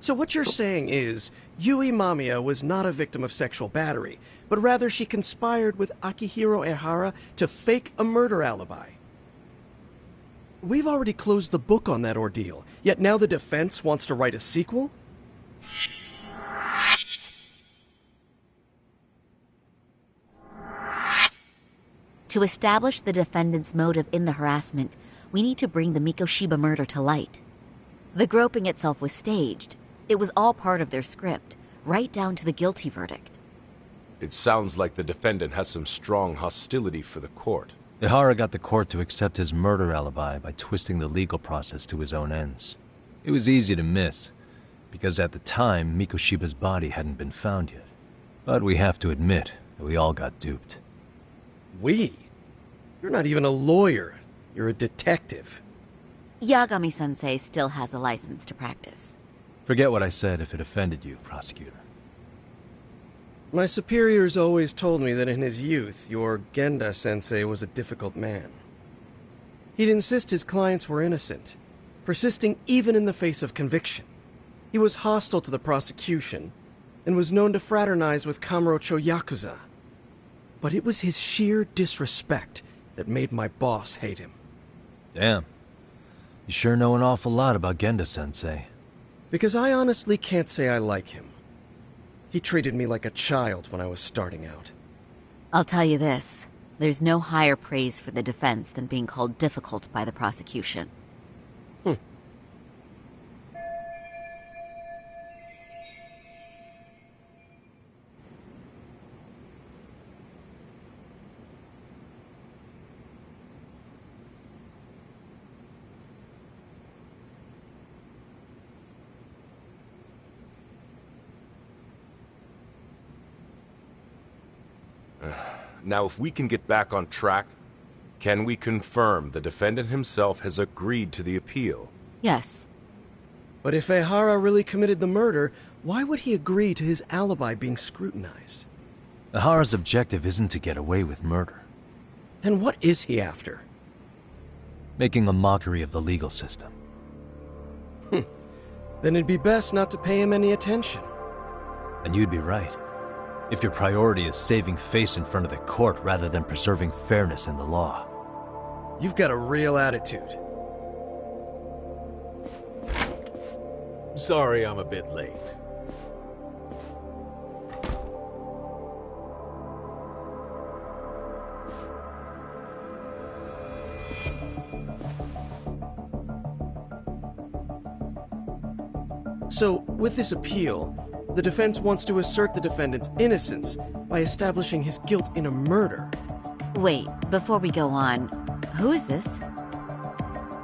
So what you're saying is, Yui Mamiya was not a victim of sexual battery, but rather she conspired with Akihiro Ehara to fake a murder alibi. We've already closed the book on that ordeal, yet now the defense wants to write a sequel? To establish the defendant's motive in the harassment, we need to bring the Mikoshiba murder to light. The groping itself was staged. It was all part of their script, right down to the guilty verdict. It sounds like the defendant has some strong hostility for the court. Ehara got the court to accept his murder alibi by twisting the legal process to his own ends. It was easy to miss, because at the time, Mikoshiba's body hadn't been found yet. But we have to admit that we all got duped. We? You're not even a lawyer. You're a detective. Yagami-sensei still has a license to practice. Forget what I said if it offended you, prosecutor. My superiors always told me that in his youth, your Genda-sensei was a difficult man. He'd insist his clients were innocent, persisting even in the face of conviction. He was hostile to the prosecution, and was known to fraternize with Kamurocho Yakuza. But it was his sheer disrespect that made my boss hate him. Damn. You sure know an awful lot about Genda-sensei. Because I honestly can't say I like him. He treated me like a child when I was starting out. I'll tell you this. There's no higher praise for the defense than being called difficult by the prosecution. Now, if we can get back on track, can we confirm the defendant himself has agreed to the appeal? Yes. But if Ehara really committed the murder, why would he agree to his alibi being scrutinized? Ehara's objective isn't to get away with murder. Then what is he after? Making a mockery of the legal system. Then it'd be best not to pay him any attention. And you'd be right. If your priority is saving face in front of the court rather than preserving fairness in the law. You've got a real attitude. Sorry I'm a bit late. So, with this appeal, the defense wants to assert the defendant's innocence by establishing his guilt in a murder. Wait, before we go on, who is this?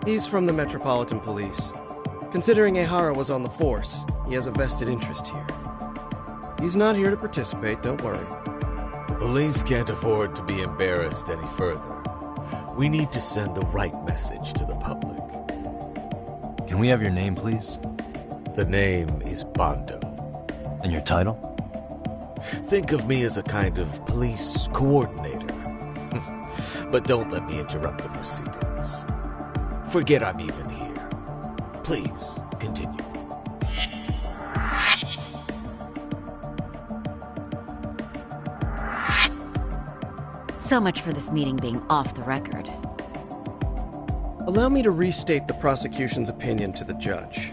He's from the Metropolitan Police. Considering Ehara was on the force, he has a vested interest here. He's not here to participate, don't worry. Police can't afford to be embarrassed any further. We need to send the right message to the public. Can we have your name, please? The name is Bando. And your title? Think of me as a kind of police coordinator. But don't let me interrupt the proceedings. Forget I'm even here. Please, continue. So much for this meeting being off the record. Allow me to restate the prosecution's opinion to the judge.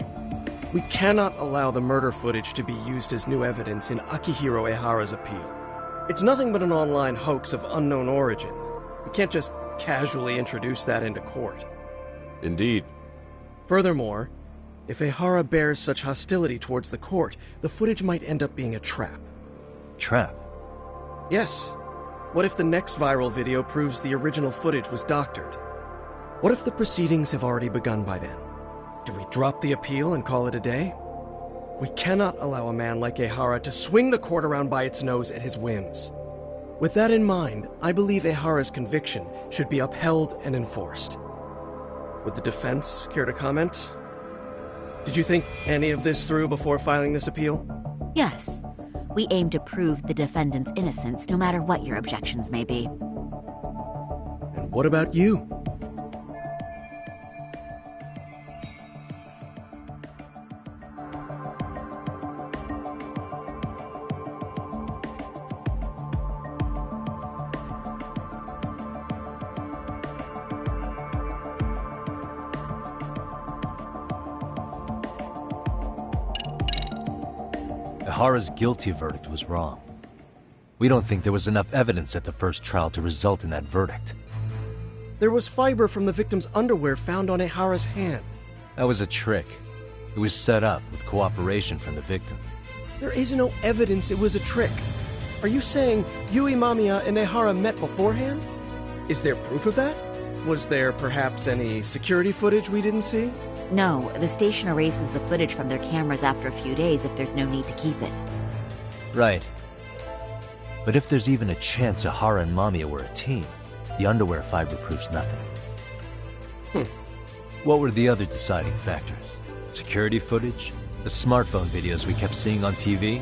We cannot allow the murder footage to be used as new evidence in Akihiro Ehara's appeal. It's nothing but an online hoax of unknown origin. We can't just casually introduce that into court. Indeed. Furthermore, if Ehara bears such hostility towards the court, the footage might end up being a trap. Trap? Yes. What if the next viral video proves the original footage was doctored? What if the proceedings have already begun by then? Do we drop the appeal and call it a day? We cannot allow a man like Ehara to swing the court around by its nose at his whims. With that in mind, I believe Ehara's conviction should be upheld and enforced. Would the defense care to comment? Did you think any of this through before filing this appeal? Yes. We aim to prove the defendant's innocence no matter what your objections may be. And what about you? Ihara's guilty verdict was wrong. We don't think there was enough evidence at the first trial to result in that verdict. There was fiber from the victim's underwear found on Ihara's hand. That was a trick. It was set up with cooperation from the victim. There is no evidence it was a trick. Are you saying Yui Mamiya and Ihara met beforehand? Is there proof of that? Was there perhaps any security footage we didn't see? No, the station erases the footage from their cameras after a few days if there's no need to keep it. Right. But if there's even a chance Ihara and Mamiya were a team, the underwear fiber proves nothing. What were the other deciding factors? Security footage? The smartphone videos we kept seeing on TV?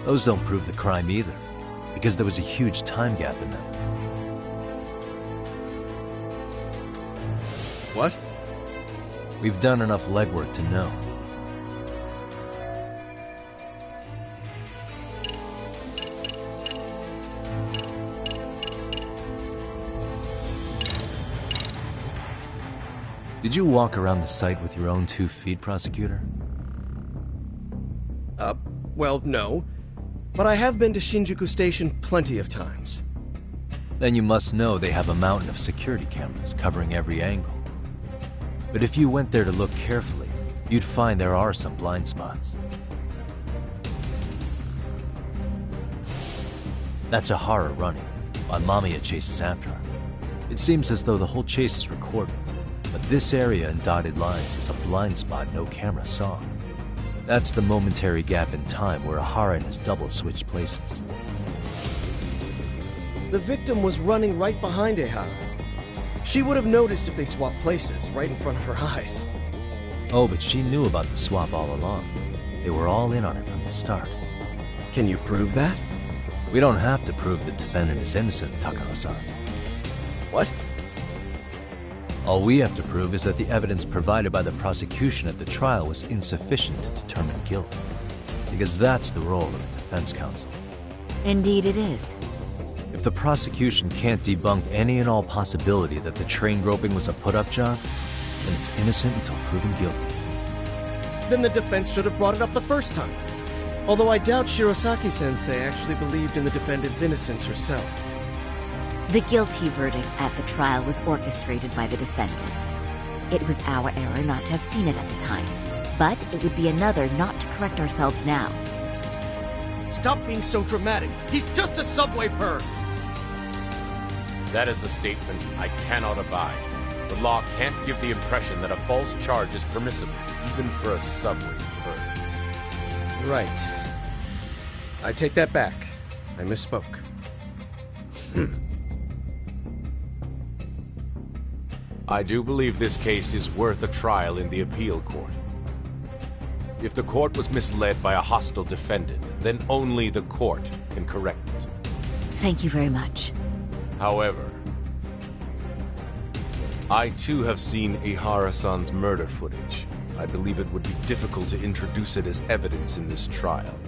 Those don't prove the crime either, because there was a huge time gap in them. What? We've done enough legwork to know. Did you walk around the site with your own 2 feet, Prosecutor? Well, no. But I have been to Shinjuku Station plenty of times. Then you must know they have a mountain of security cameras covering every angle. But if you went there to look carefully, you'd find there are some blind spots. That's Ihara running, while Mamiya chases after her. It seems as though the whole chase is recorded, but this area in dotted lines is a blind spot no camera saw. That's the momentary gap in time where Ihara and his double switched places. The victim was running right behind Ihara. She would have noticed if they swapped places, right in front of her eyes. Oh, but she knew about the swap all along. They were all in on it from the start. Can you prove that? We don't have to prove the defendant is innocent, Takano-san. What? All we have to prove is that the evidence provided by the prosecution at the trial was insufficient to determine guilt. Because that's the role of the defense counsel. Indeed it is. If the prosecution can't debunk any and all possibility that the train groping was a put-up job, then it's innocent until proven guilty. Then the defense should have brought it up the first time. Although I doubt Shirosaki-sensei actually believed in the defendant's innocence herself. The guilty verdict at the trial was orchestrated by the defendant. It was our error not to have seen it at the time, but it would be another not to correct ourselves now. Stop being so dramatic. He's just a subway perv. That is a statement I cannot abide. The law can't give the impression that a false charge is permissible, even for a subway perv. Right. I take that back. I misspoke. I do believe this case is worth a trial in the appeal court. If the court was misled by a hostile defendant, then only the court can correct it. Thank you very much. However, I too have seen Ihara-san's murder footage. I believe it would be difficult to introduce it as evidence in this trial.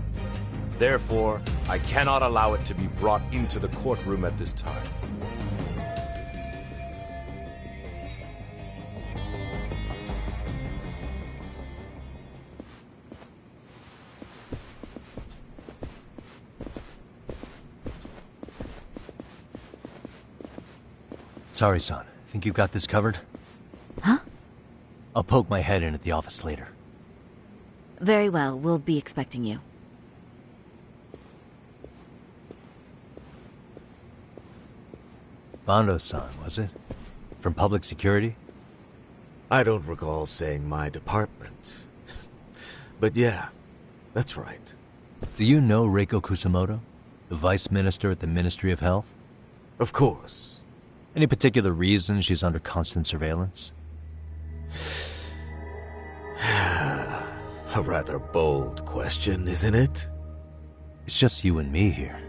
Therefore, I cannot allow it to be brought into the courtroom at this time. Sorry, son. Think you've got this covered? Huh? I'll poke my head in at the office later. Very well, we'll be expecting you. Bando-san, was it? From public security? I don't recall saying my department. But yeah, that's right. Do you know Reiko Kusamoto? The vice minister at the Ministry of Health? Of course. Any particular reason she's under constant surveillance? A rather bold question, isn't it? It's just you and me here.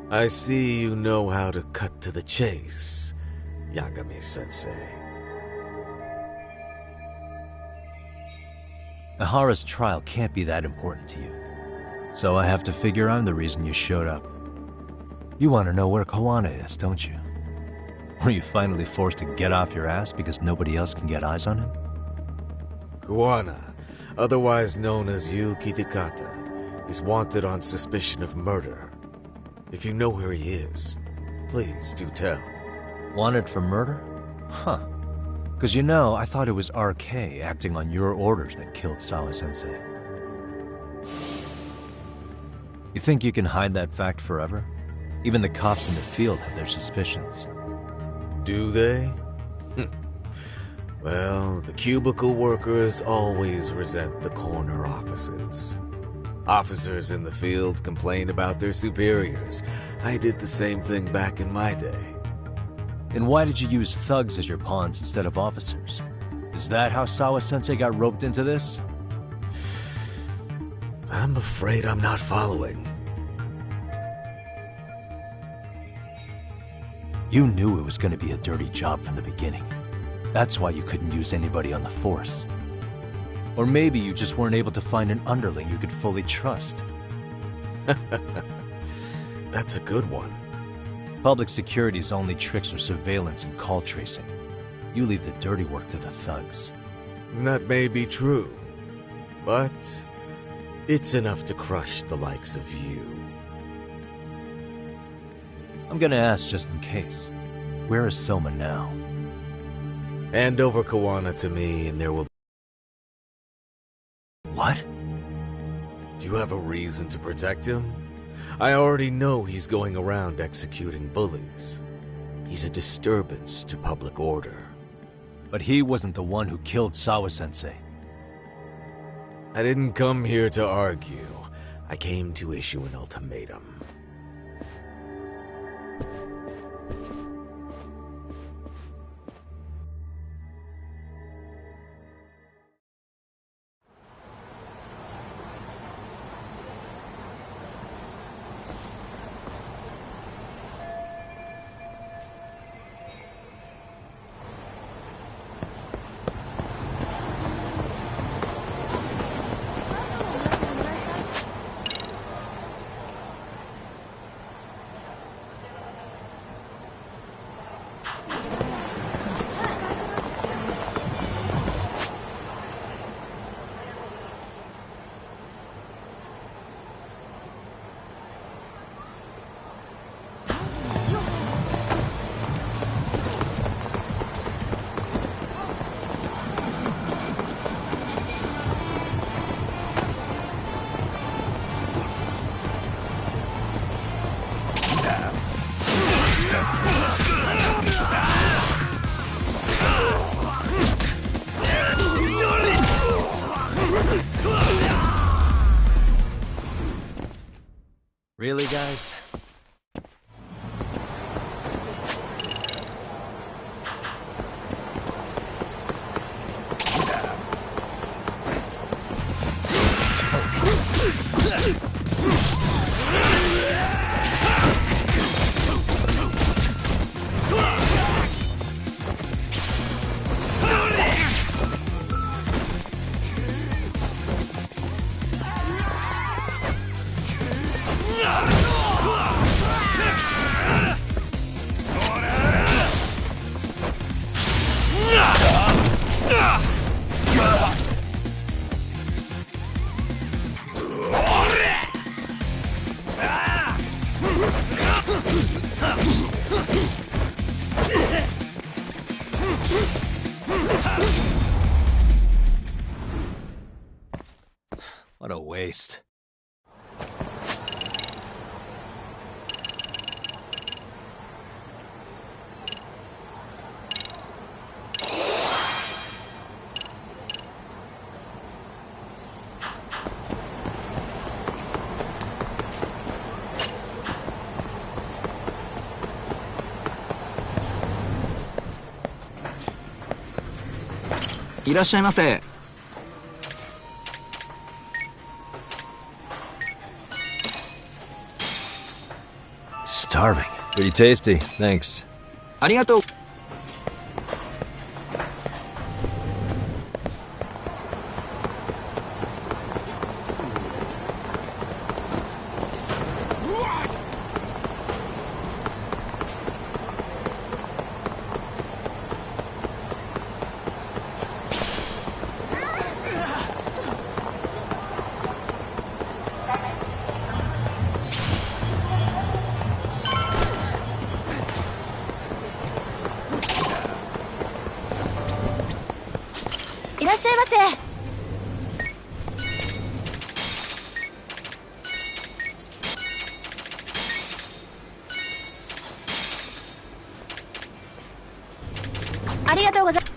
I see you know how to cut to the chase, Yagami-sensei. Ihara's trial can't be that important to you. So I have to figure I'm the reason you showed up. You want to know where Koana is, don't you? Were you finally forced to get off your ass because nobody else can get eyes on him? Guana, otherwise known as Yu Kitakata, is wanted on suspicion of murder. If you know where he is, please do tell. Wanted for murder? Huh. Because I thought it was RK acting on your orders that killed Sawa-sensei. You think you can hide that fact forever? Even the cops in the field have their suspicions. Do they? Well, the cubicle workers always resent the corner offices. Officers in the field complain about their superiors. I did the same thing back in my day. Then why did you use thugs as your pawns instead of officers? Is that how Sawa-sensei got roped into this? I'm afraid I'm not following. You knew it was going to be a dirty job from the beginning. That's why you couldn't use anybody on the force. Or maybe you just weren't able to find an underling you could fully trust. That's a good one. Public security's only tricks are surveillance and call tracing. You leave the dirty work to the thugs. That may be true, but it's enough to crush the likes of you. I'm gonna ask just in case. Where is Soma now? Hand over Kawana to me and there will... What? Do you have a reason to protect him? I already know he's going around executing bullies. He's a disturbance to public order. But he wasn't the one who killed Sawa-sensei. I didn't come here to argue. I came to issue an ultimatum. Really, guys? What a waste.いらっしゃいませ。Starving. Pretty tasty. Thanks. ありがとう。らっしゃいませ。ありがとうございます。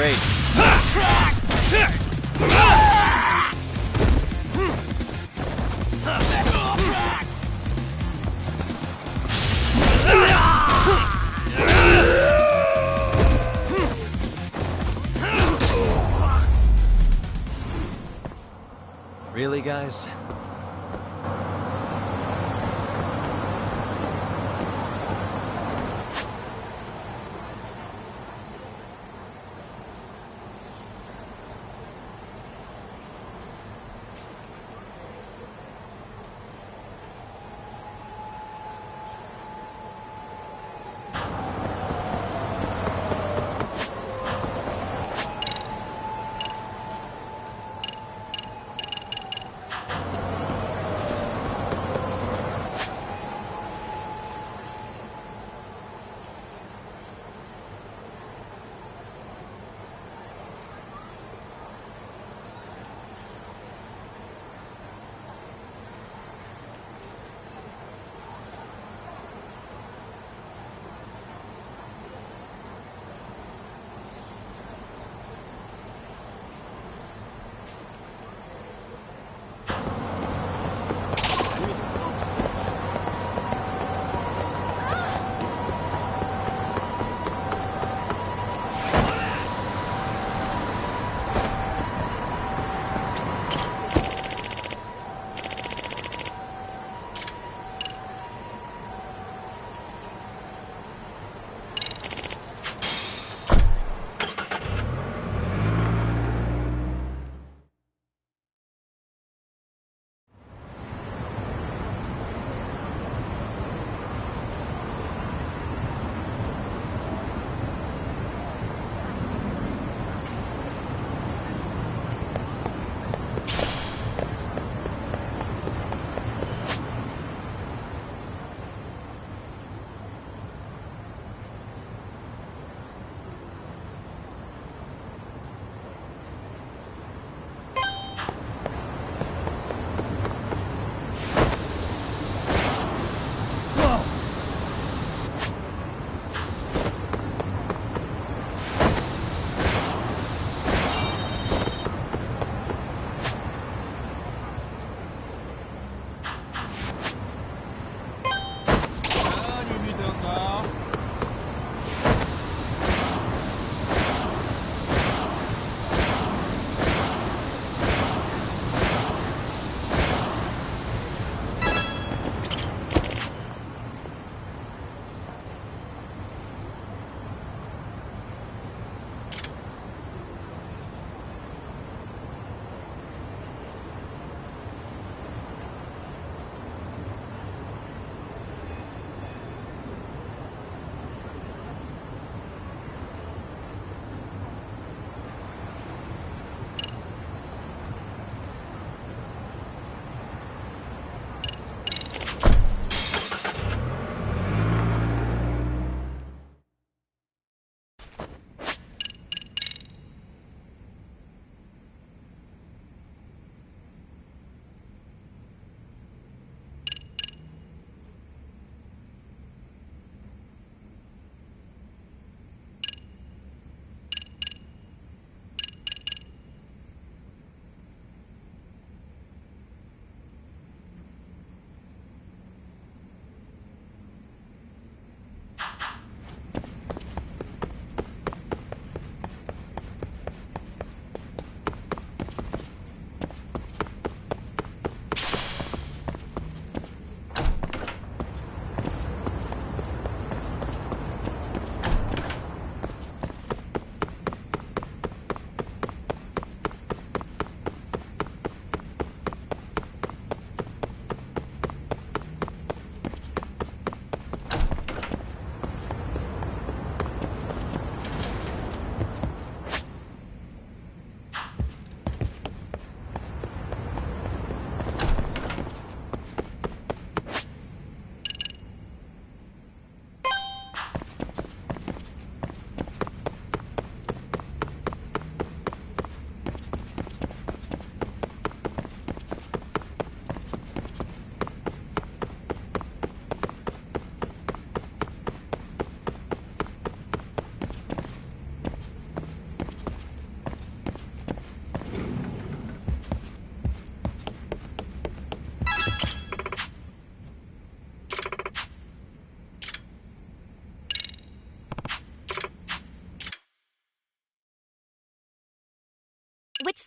Great. Really, guys?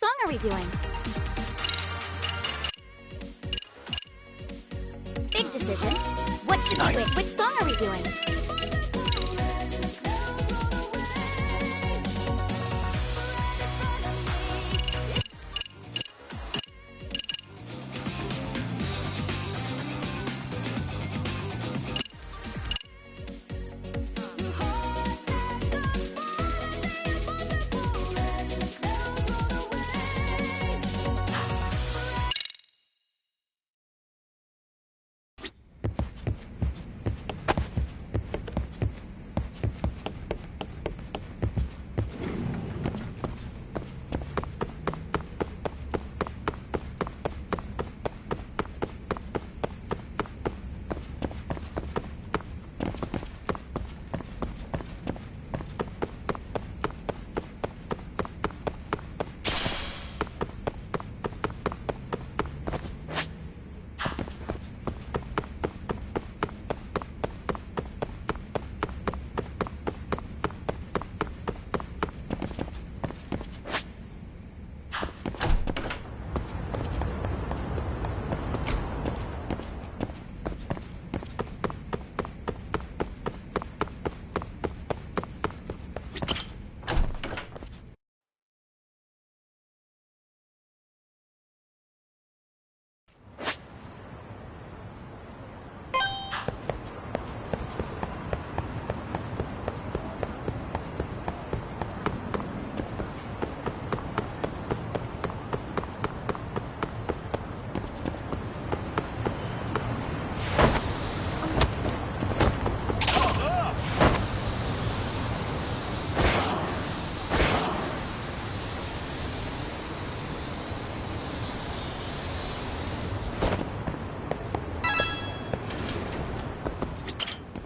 song are we doing? Big decision. What should we win? Which song are we doing?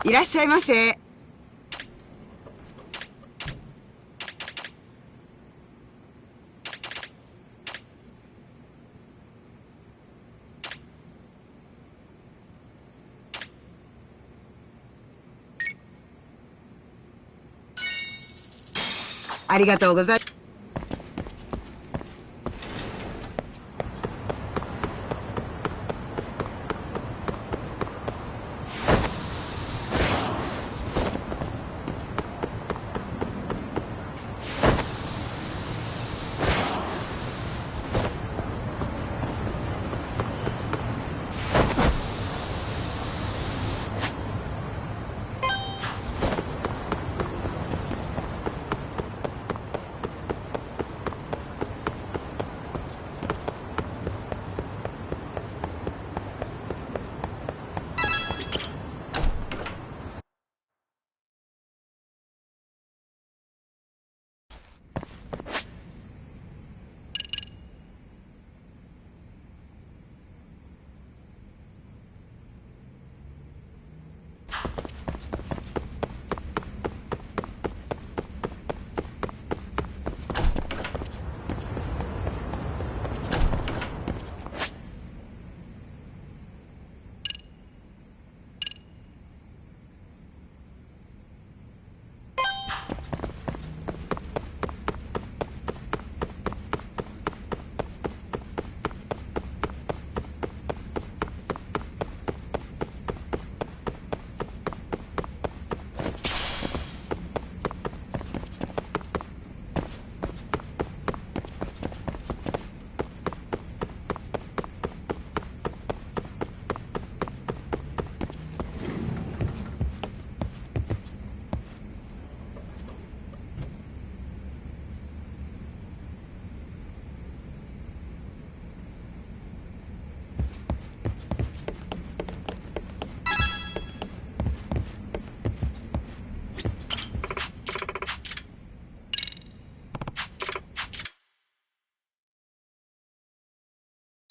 いらっしゃいませ。ありがとうございます。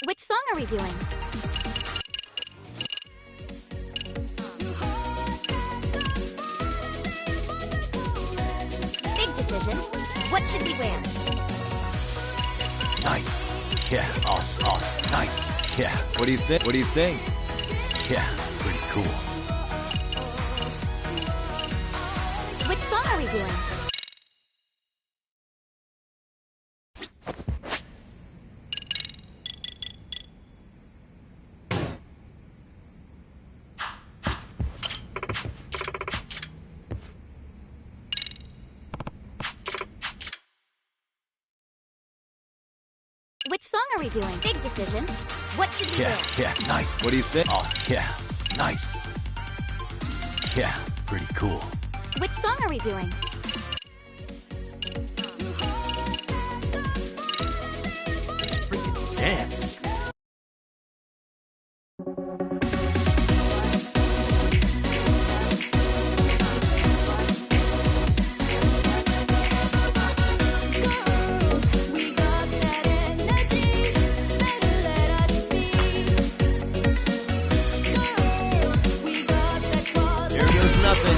Which song are we doing? Big decision. What should we wear? Nice. Yeah, awesome. Nice. Yeah. What do you think? What do you think? Yeah, pretty cool. Which song are we doing? song are we doing? Big decision. What should we wear? Yeah, nice. What do you think? Oh, yeah, nice. Yeah, pretty cool. Which song are we doing? Let's freaking dance. Nothing.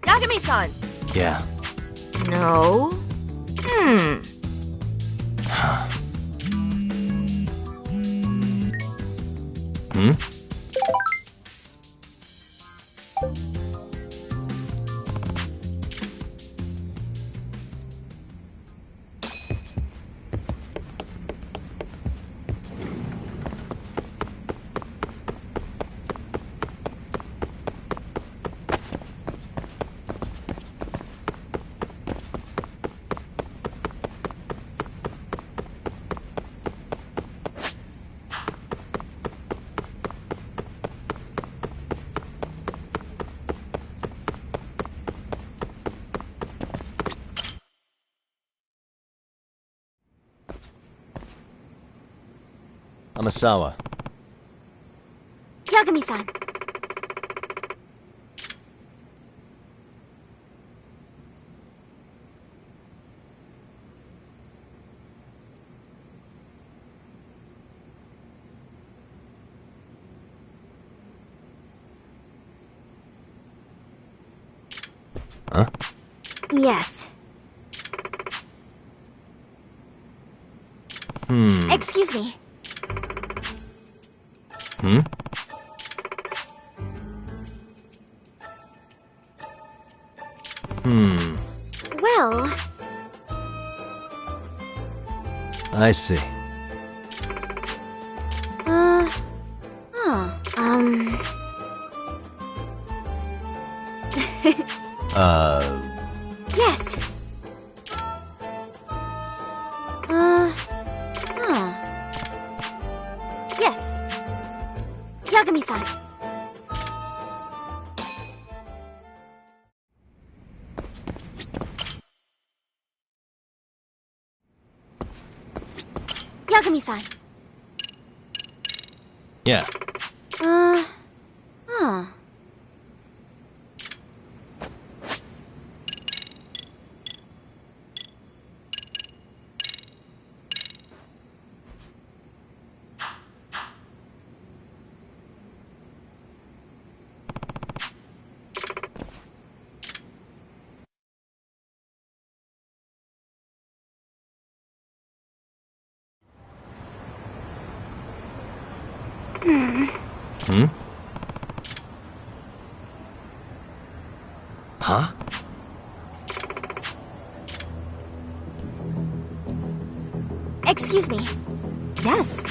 Yagami-san! Yeah. No? Hmm? Amasawa. Yagami-san. Huh? Yes. Excuse me. Hmm? Well... I see. Yes. Yes. Yagami-san. Yagami-san. Yeah. Huh? Excuse me. Yes.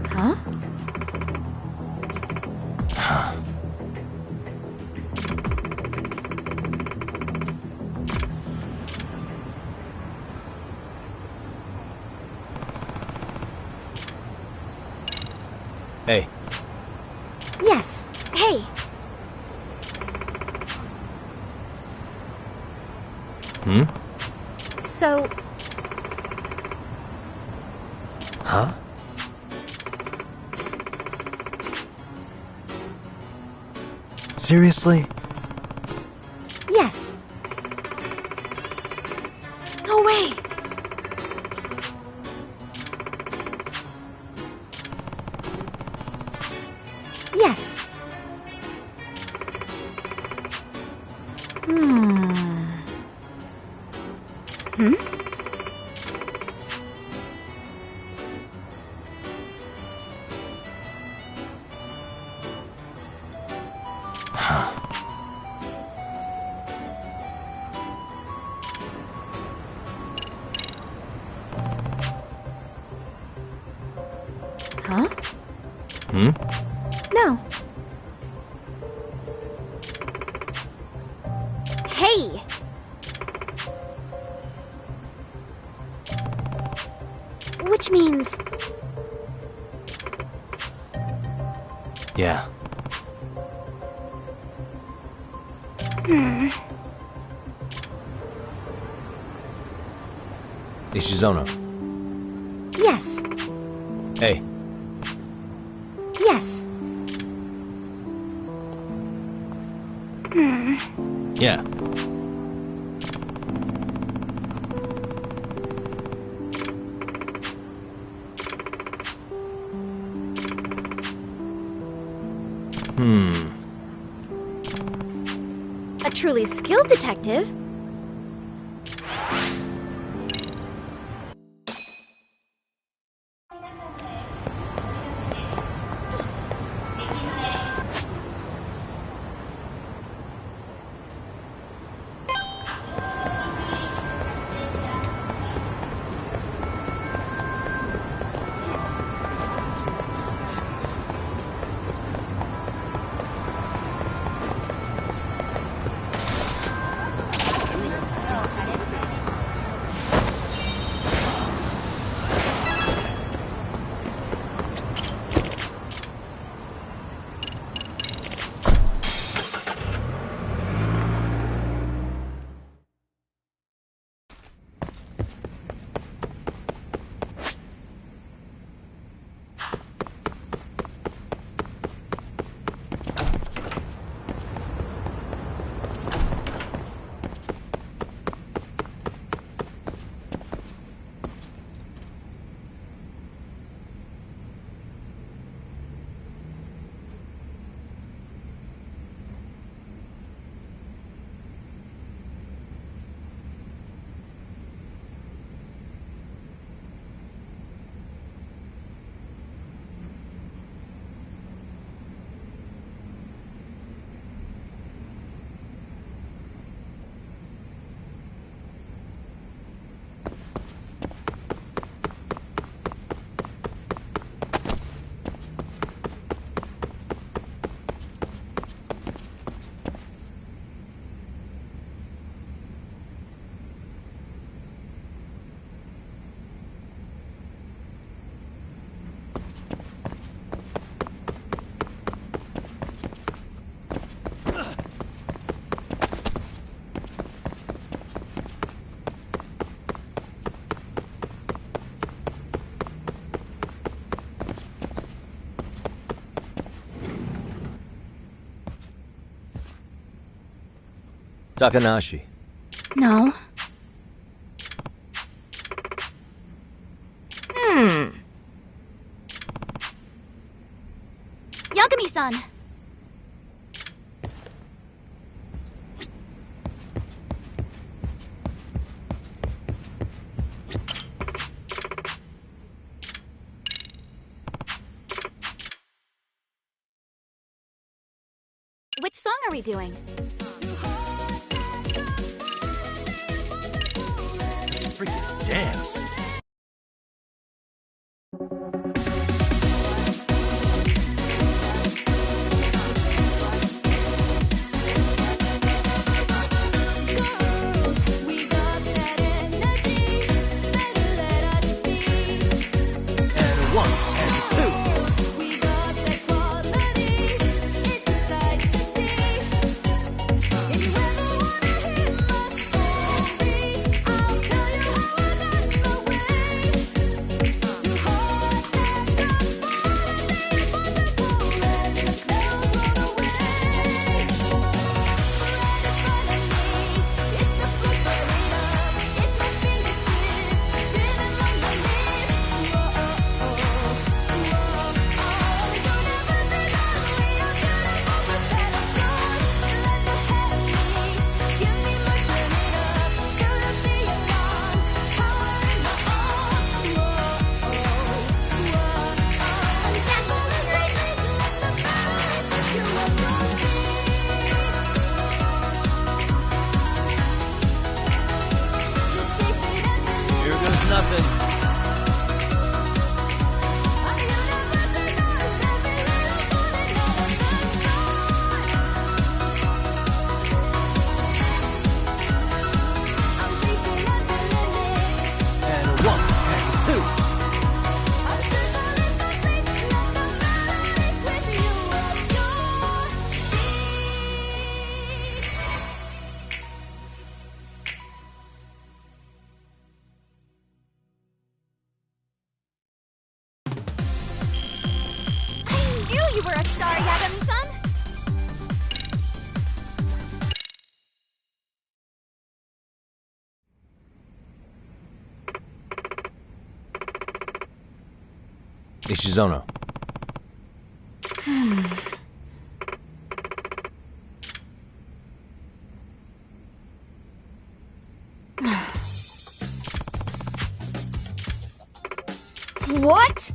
Huh? Hey. Yes. Hey, So, Huh? Seriously? yes. no way. Yes. Huh? No. Hey, which means Yeah. Ishizono. Yes. Hey. Yes. Yeah. a truly skilled detective. Takanashi. No. Yagami-san. Which song are we doing? Let's freaking dance. You were a star, Yagami-san! Ishizono. What?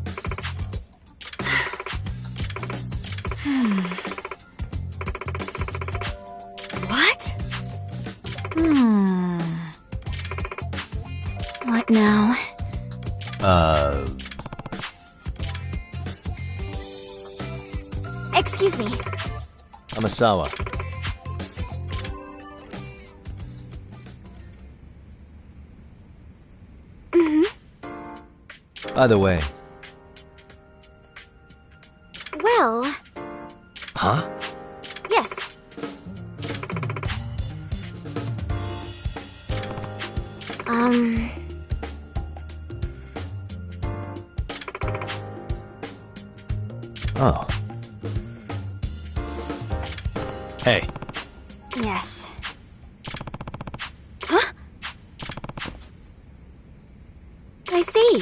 What? What now? Excuse me. Amasawa. By the way. Well... Huh? Yes. Oh. Hey. Yes. Huh? I see.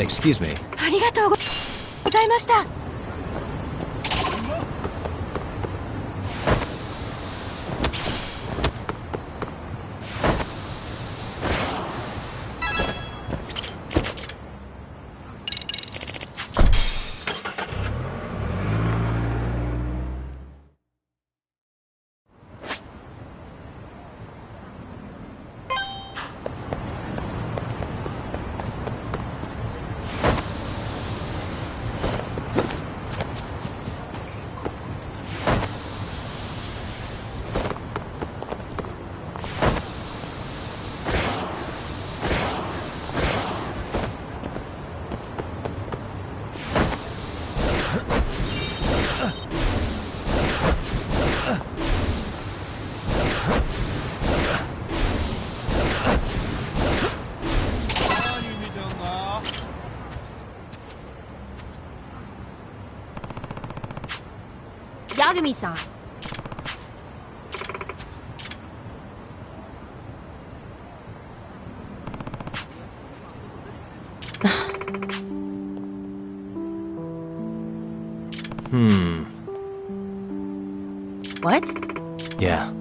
Excuse me. ありがとうございました。Yagami-san. What? Yeah.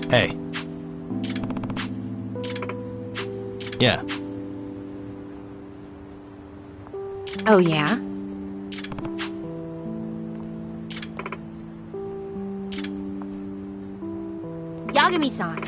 Hey. Yeah. Oh, yeah? Yagami-san.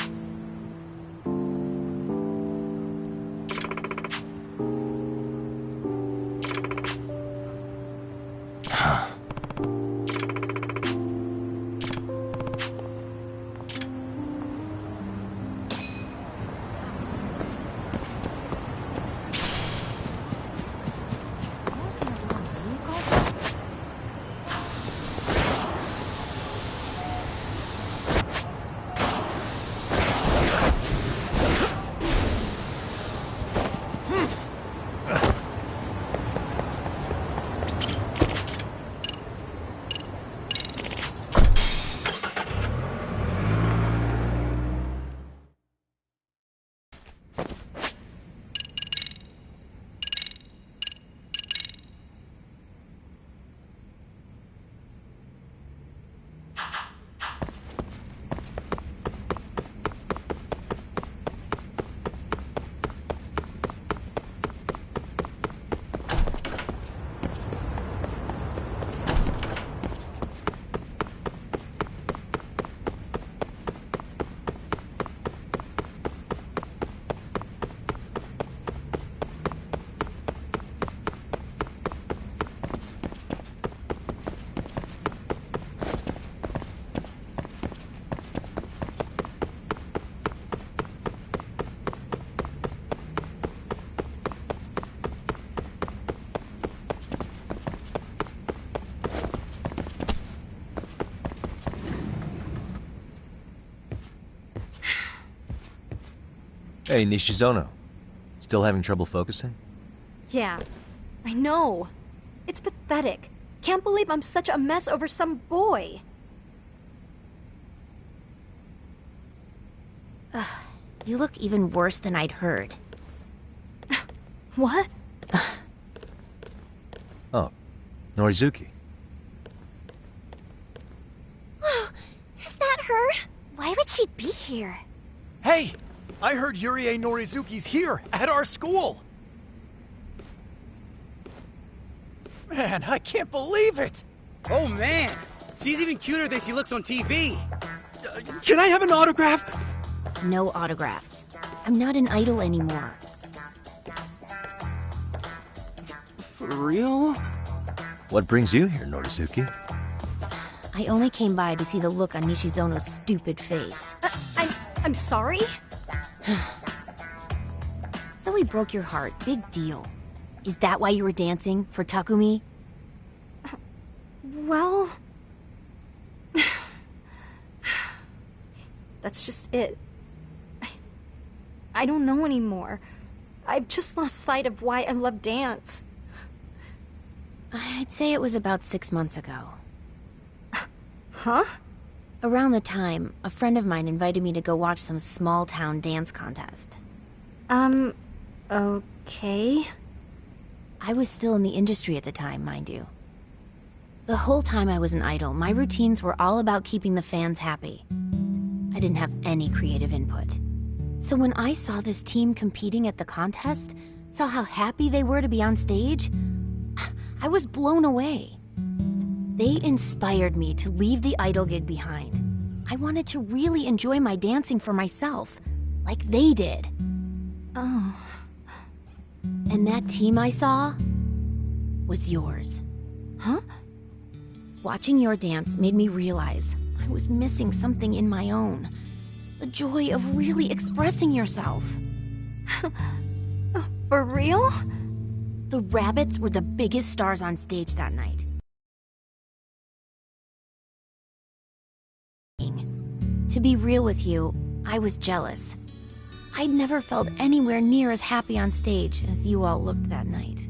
Hey, Nishizono. Still having trouble focusing? Yeah, I know. It's pathetic. Can't believe I'm such a mess over some boy. You look even worse than I'd heard. What? Oh, Norizuki. Is that her? Why would she be here? Hey! I heard Yurie Norizuki's here, at our school! Man, I can't believe it! Oh man! She's even cuter than she looks on TV! Can I have an autograph? No autographs. I'm not an idol anymore. For real? What brings you here, Norizuki? I only came by to see the look on Nishizono's stupid face. I'm sorry? So he broke your heart. Big deal. Is that why you were dancing? For Takumi? Well... That's just it. I don't know anymore. I've just lost sight of why I love dance. I'd say it was about 6 months ago. Huh? Around the time, a friend of mine invited me to go watch some small-town dance contest. Okay. I was still in the industry at the time, mind you. The whole time I was an idol, my routines were all about keeping the fans happy. I didn't have any creative input. So when I saw this team competing at the contest, saw how happy they were to be on stage, I was blown away. They inspired me to leave the idol gig behind. I wanted to really enjoy my dancing for myself, like they did. Oh. And that team I saw was yours. Huh? Watching your dance made me realize I was missing something in my own. The joy of really expressing yourself. For real? The rabbits were the biggest stars on stage that night. To be real with you, I was jealous. I'd never felt anywhere near as happy on stage as you all looked that night.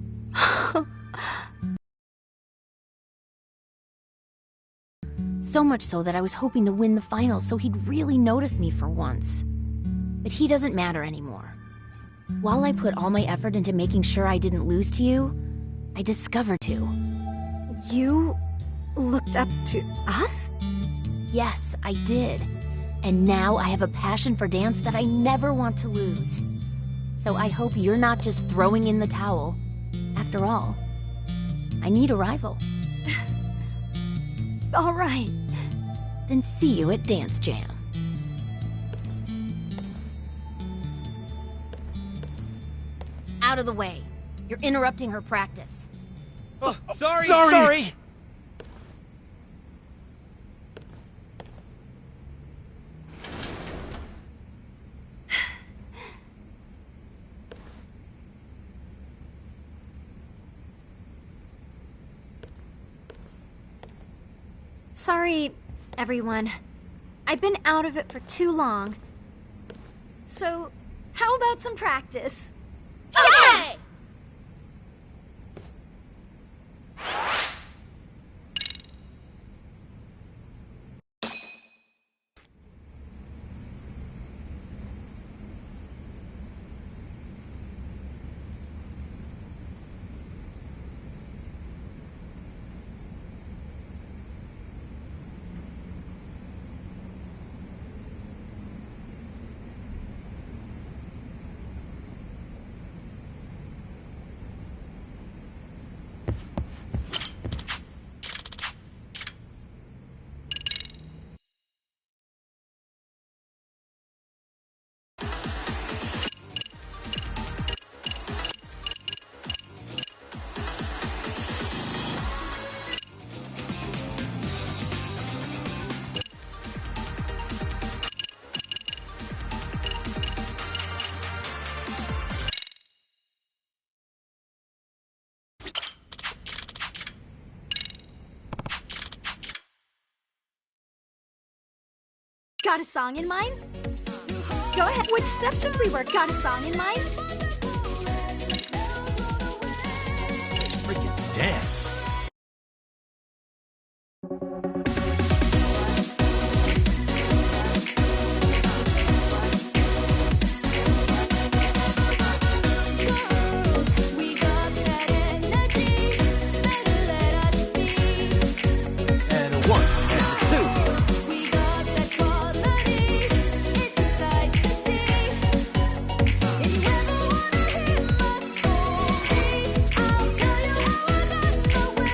So much so that I was hoping to win the finals so he'd really notice me for once. But he doesn't matter anymore. While I put all my effort into making sure I didn't lose to you, I discovered you. You looked up to us? Yes, I did. And now I have a passion for dance that I never want to lose. So I hope you're not just throwing in the towel. After all, I need a rival. All right. Then see you at Dance Jam. Out of the way. You're interrupting her practice. Oh, sorry! Sorry, everyone. I've been out of it for too long. So, how about some practice? Okay! Got a song in mind? Go ahead. Which step should we work? Got a song in mind? Let's freaking dance. I'll tell you how I got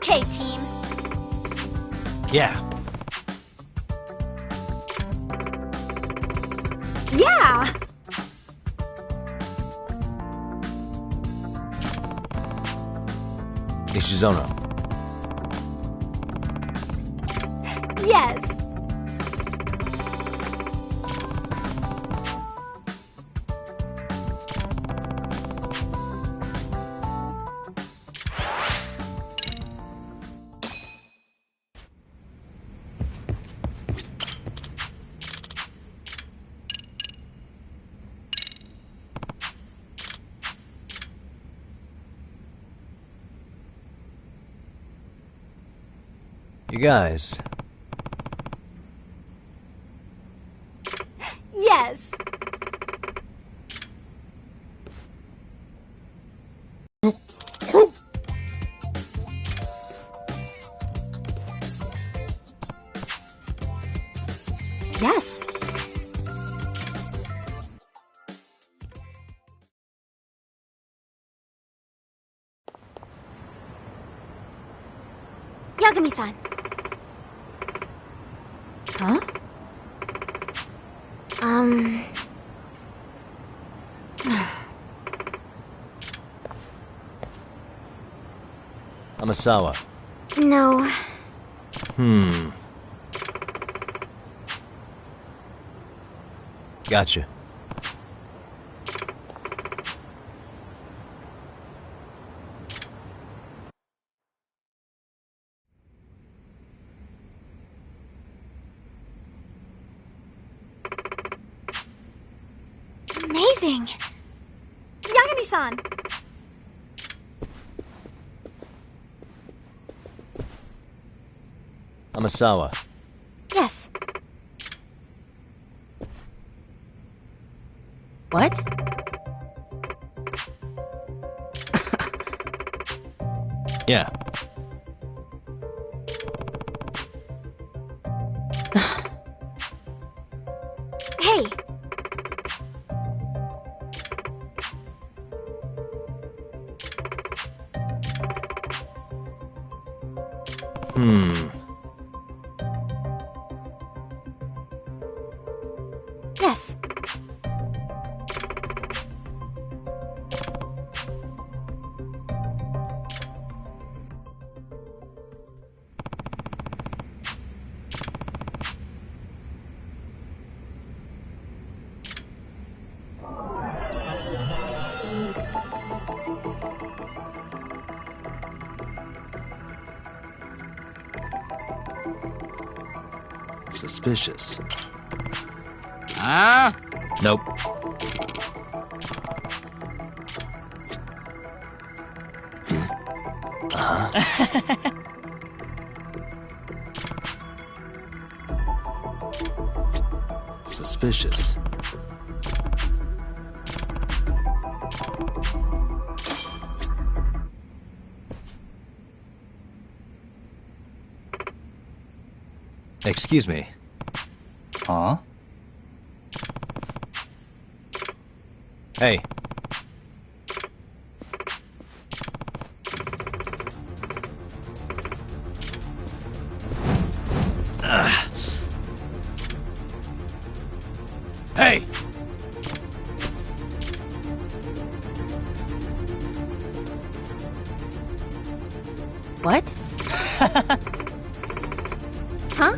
Okay, team. Yeah. Yeah! Ishizono. Yes! You guys. Yes! Yes! Yagami-san. Huh? Amasawa. No. Gotcha. Amazing! Yagami-san! Amasawa. Yes. What? Yeah. Hey! Yes. Suspicious. Huh? Nope. Suspicious. Excuse me. Huh? Hey. Hey! What? Huh?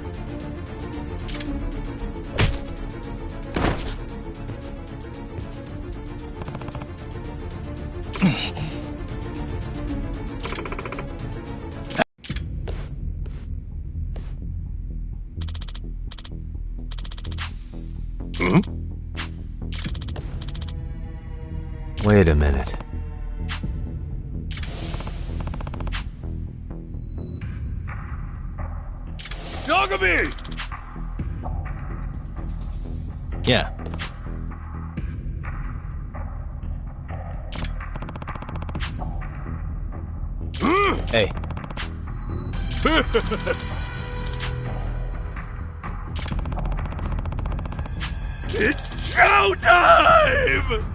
Wait a minute. Yagami! Yeah. Hey. It's showtime!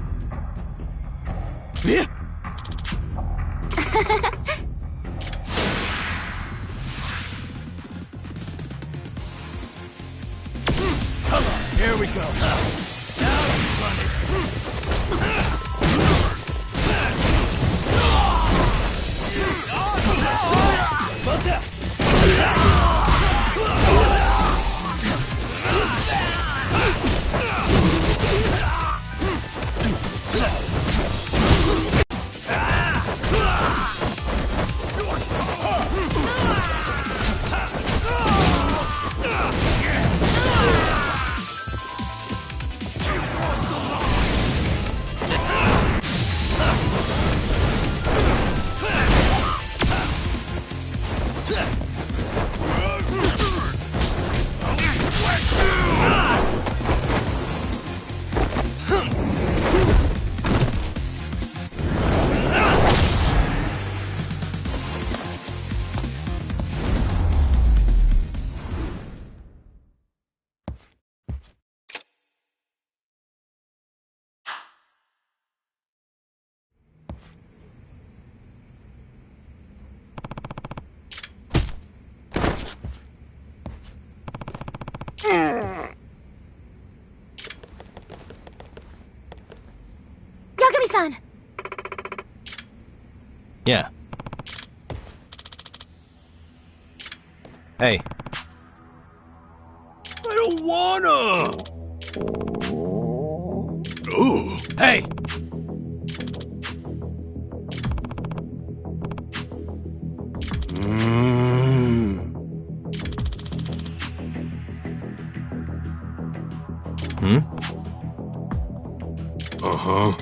we go. Now run Yagami-san! Yeah. Hey. I don't wanna! Ooh. Hey! Uh-huh.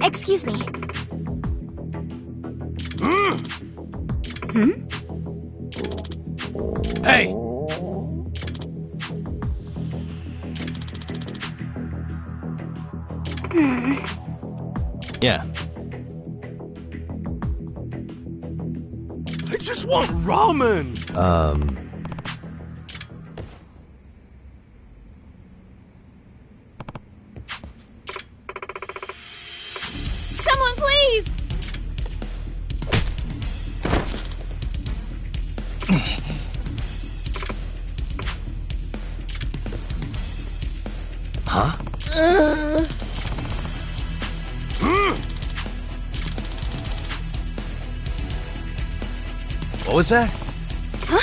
Excuse me. Hey! Yeah. I just want ramen! Someone, please! Huh? What was that? Huh?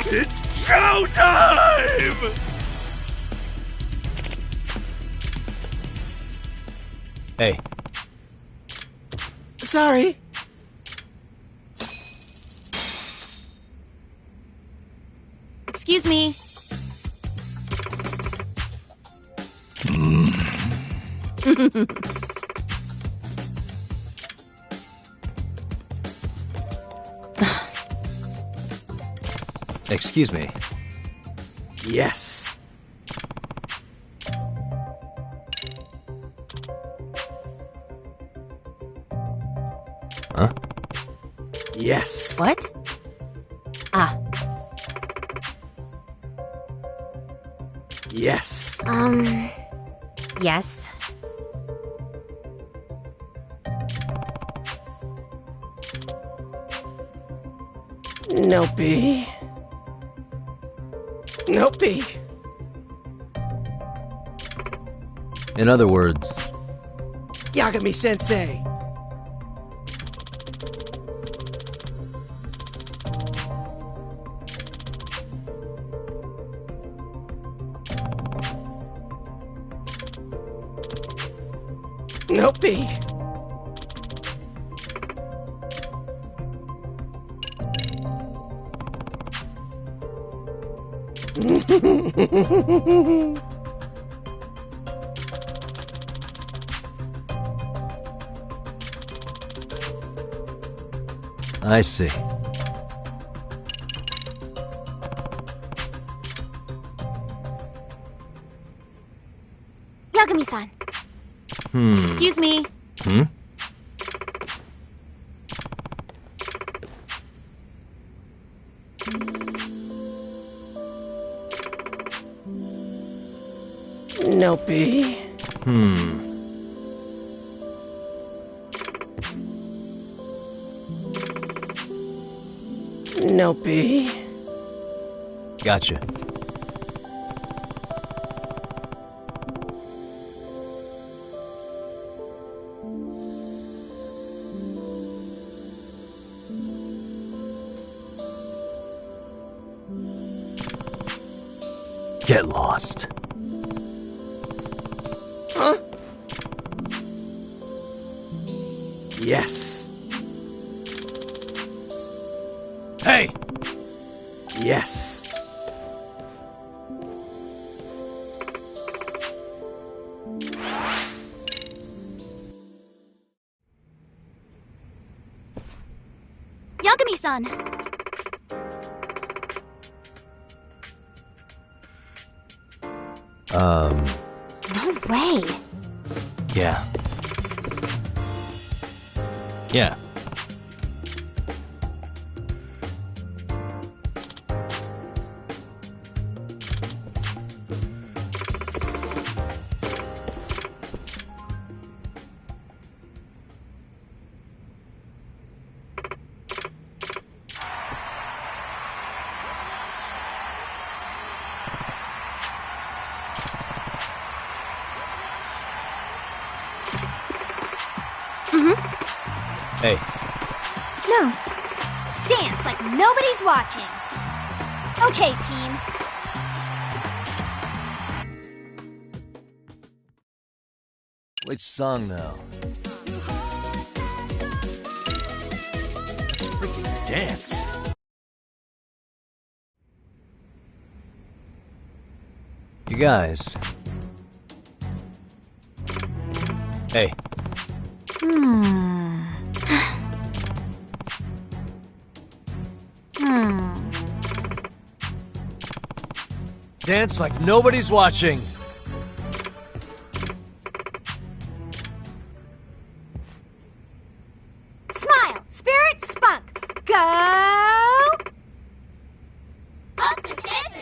It's showtime! Hey. Sorry. Excuse me. Excuse me. Yes. Huh? Yes. What? Ah. Yes. Yes. Nope. Nope. In other words, Yagami-sensei. Nope. I see. Yagami-san. Excuse me. Hmm? No B. No B. Gotcha. Get lost. Huh? Yes. Hey! Yes. Yagami-san! No way. Yeah. Yeah. Hey. No. Dance like nobody's watching. Okay, team. Which song, though? Let's freaking dance. You guys. Hey. Dance like nobody's watching. Smile, spirit, spunk. Go! Up the step,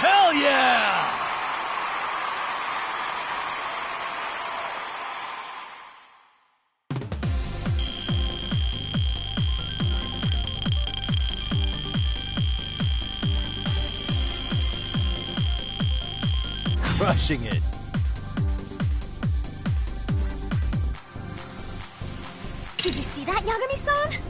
Hell yeah! Crushing it. Did you see that, Yagami-san?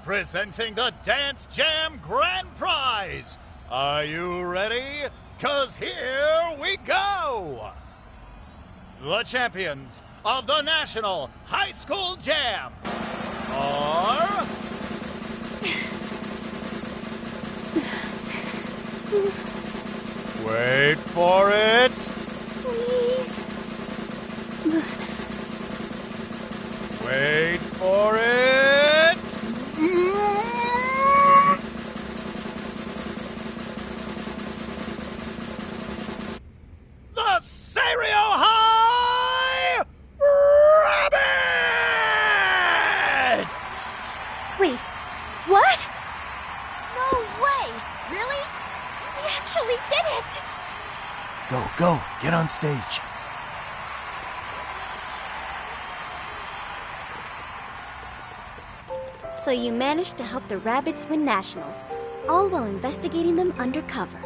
presenting the Dance Jam Grand Prize. Are you ready? 'Cause here we go! The champions of the National High School Jam are... Wait for it. Please. Wait for it. The Serio High Rabbits! Wait, what? No way! Really? We actually did it! Go, get on stage. So you managed to help the rabbits win nationals, all while investigating them undercover.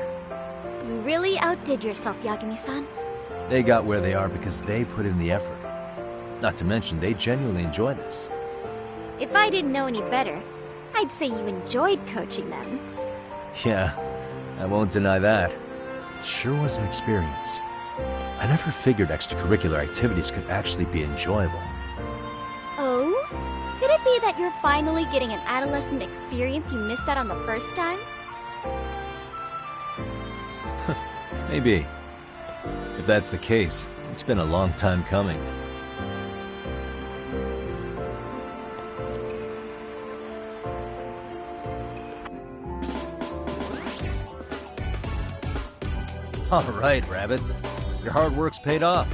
You really outdid yourself, Yagami-san. They got where they are because they put in the effort. Not to mention, they genuinely enjoy this. If I didn't know any better, I'd say you enjoyed coaching them. Yeah, I won't deny that. It sure was an experience. I never figured extracurricular activities could actually be enjoyable. Oh? Could it be that you're finally getting an adolescent experience you missed out on the first time? Maybe. If that's the case, it's been a long time coming. All right, rabbits. Your hard work's paid off.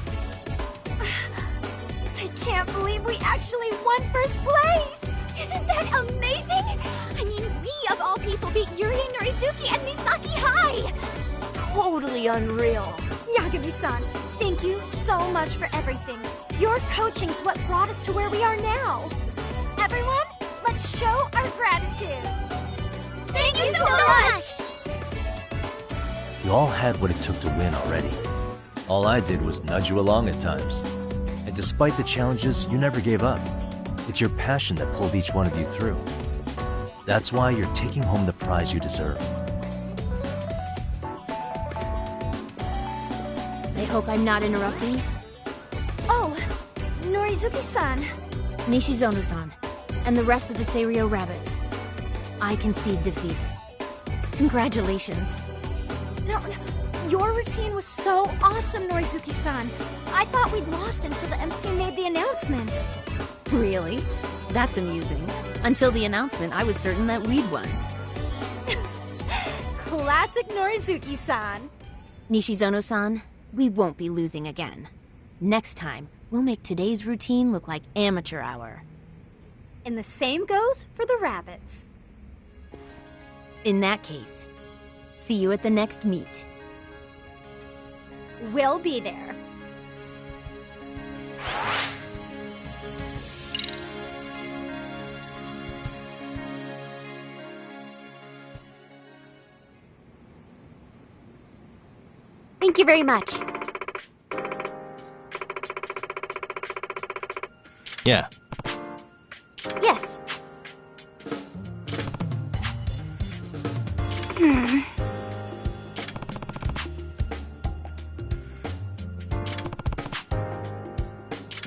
I can't believe we actually won first place! Isn't that amazing? I mean, we of all people beat Yurie Norizuki and Misaki High! Totally unreal. Yagami-san, thank you so much for everything. Your coaching's what brought us to where we are now. Everyone, let's show our gratitude. Thank you so much! You all had what it took to win already. All I did was nudge you along at times. And despite the challenges, you never gave up. It's your passion that pulled each one of you through. That's why you're taking home the prize you deserve. I hope I'm not interrupting. Oh, Norizuki-san. Nishizono-san, and the rest of the Seiryo Rabbits. I concede defeat. Congratulations. No, your routine was so awesome, Norizuki-san. I thought we'd lost until the MC made the announcement. Really? That's amusing. Until the announcement, I was certain that we'd won. Classic Norizuki-san. Nishizono-san, we won't be losing again. Next time, we'll make today's routine look like amateur hour. And the same goes for the rabbits. In that case, see you at the next meet. We'll be there. Thank you very much. Yeah. Yes.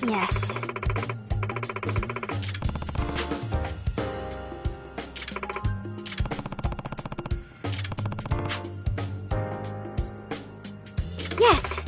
Yes. Yes.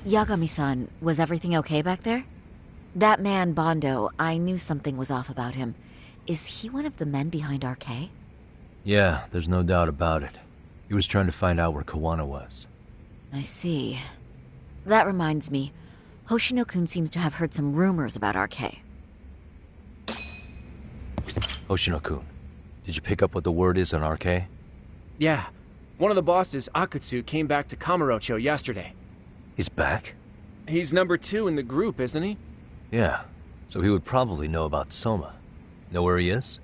Yagami-san, was everything okay back there? That man, Bondo, I knew something was off about him. Is he one of the men behind RK? Yeah, there's no doubt about it. He was trying to find out where Kawana was. I see. That reminds me, Hoshino-kun seems to have heard some rumors about RK. Hoshino-kun, did you pick up what the word is on RK? Yeah. One of the bosses, Akutsu, came back to Kamurocho yesterday. He's back? He's number 2 in the group, isn't he? Yeah, so he would probably know about Soma. Know where he is?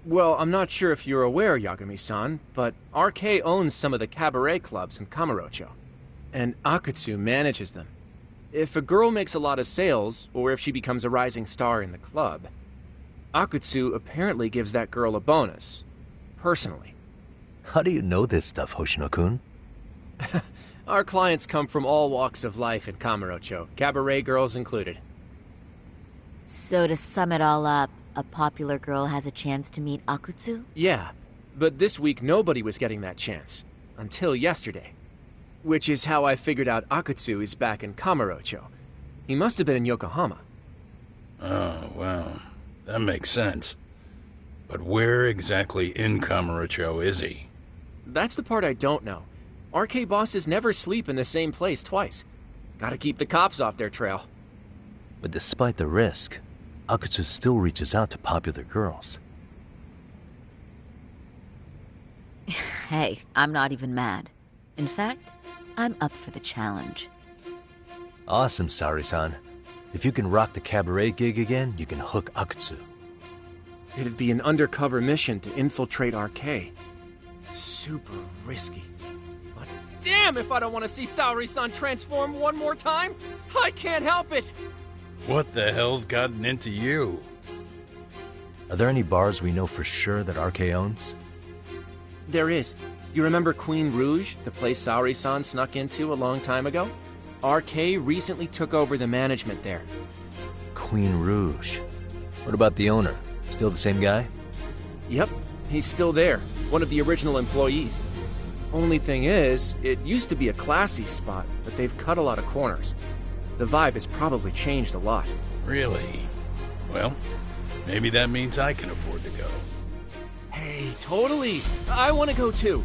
Well, I'm not sure if you're aware, Yagami-san, but RK owns some of the cabaret clubs in Kamurocho, and Akutsu manages them. If a girl makes a lot of sales, or if she becomes a rising star in the club, Akutsu apparently gives that girl a bonus, personally. How do you know this stuff, Hoshino-kun? Our clients come from all walks of life in Kamurocho, cabaret girls included. So to sum it all up, a popular girl has a chance to meet Akutsu? Yeah, but this week nobody was getting that chance. Until yesterday. Which is how I figured out Akutsu is back in Kamurocho. He must have been in Yokohama. Oh, well, that makes sense. But where exactly in Kamurocho is he? That's the part I don't know. RK bosses never sleep in the same place twice. Gotta keep the cops off their trail. But despite the risk, Akutsu still reaches out to popular girls. Hey, I'm not even mad. In fact, I'm up for the challenge. Awesome, Sari-san. If you can rock the cabaret gig again, you can hook Akutsu. It'd be an undercover mission to infiltrate RK. Super risky. But damn if I don't want to see Saori-san transform one more time! I can't help it! What the hell's gotten into you? Are there any bars we know for sure that RK owns? There is. You remember Queen Rouge, the place Saori-san snuck into a long time ago? RK recently took over the management there. Queen Rouge. What about the owner? Still the same guy? Yep, he's still there. One of the original employees. Only thing is, it used to be a classy spot, but they've cut a lot of corners. The vibe has probably changed a lot. Really? Well, maybe that means I can afford to go. Hey, totally! I want to go too!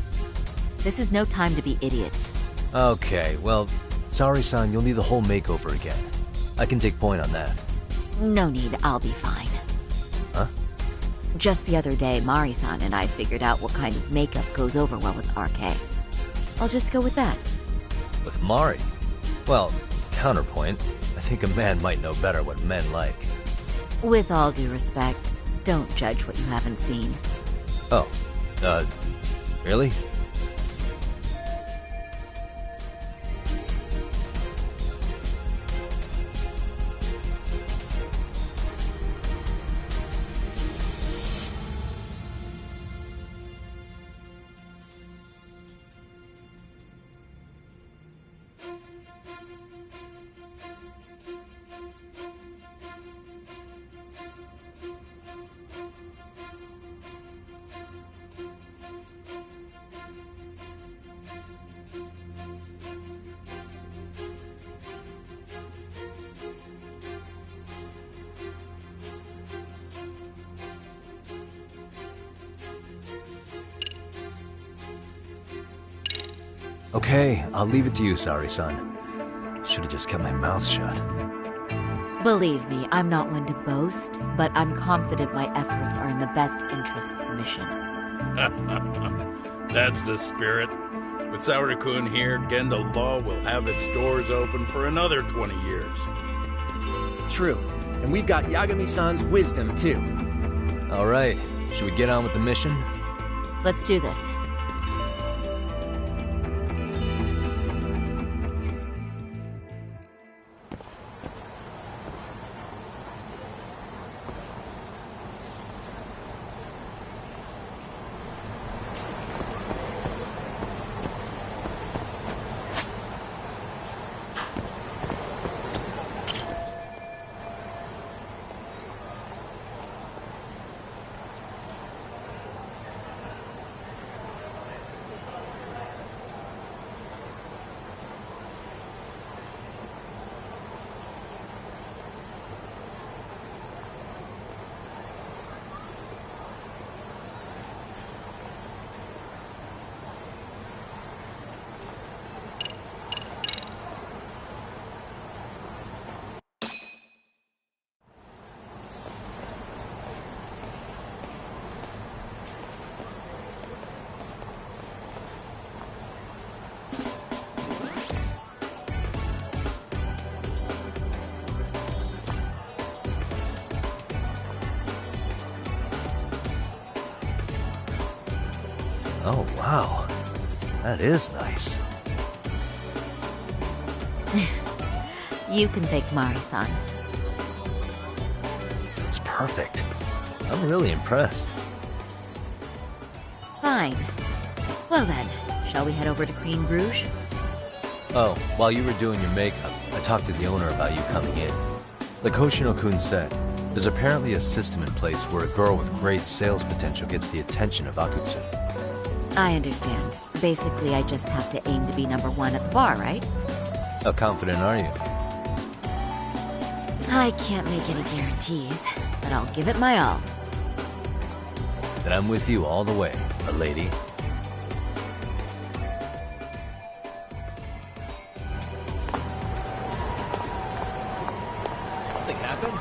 This is no time to be idiots. Okay, well, Saori-san, you'll need the whole makeover again. I can take point on that. No need, I'll be fine. Huh? Just the other day, Mari-san and I figured out what kind of makeup goes over well with RK. I'll just go with that. With Mari? Well, counterpoint, I think a man might know better what men like. With all due respect, don't judge what you haven't seen. Oh, really? Okay, I'll leave it to you, Saori-san. Should've just kept my mouth shut. Believe me, I'm not one to boast, but I'm confident my efforts are in the best interest of the mission. That's the spirit. With Saori-kun here, Genda Law will have its doors open for another 20 years. True. And we've got Yagami-san's wisdom, too. Alright, should we get on with the mission? Let's do this. Oh, wow. That is nice. You can thank Mari-san. It's perfect. I'm really impressed. Fine. Well then, shall we head over to Queen Bruges? Oh, while you were doing your makeup, I talked to the owner about you coming in. Like Hoshino-kun said, there's apparently a system in place where a girl with great sales potential gets the attention of Akutsu. I understand. Basically, I just have to aim to be #1 at the bar, right? How confident are you? I can't make any guarantees, but I'll give it my all. Then I'm with you all the way, a lady. Something happened?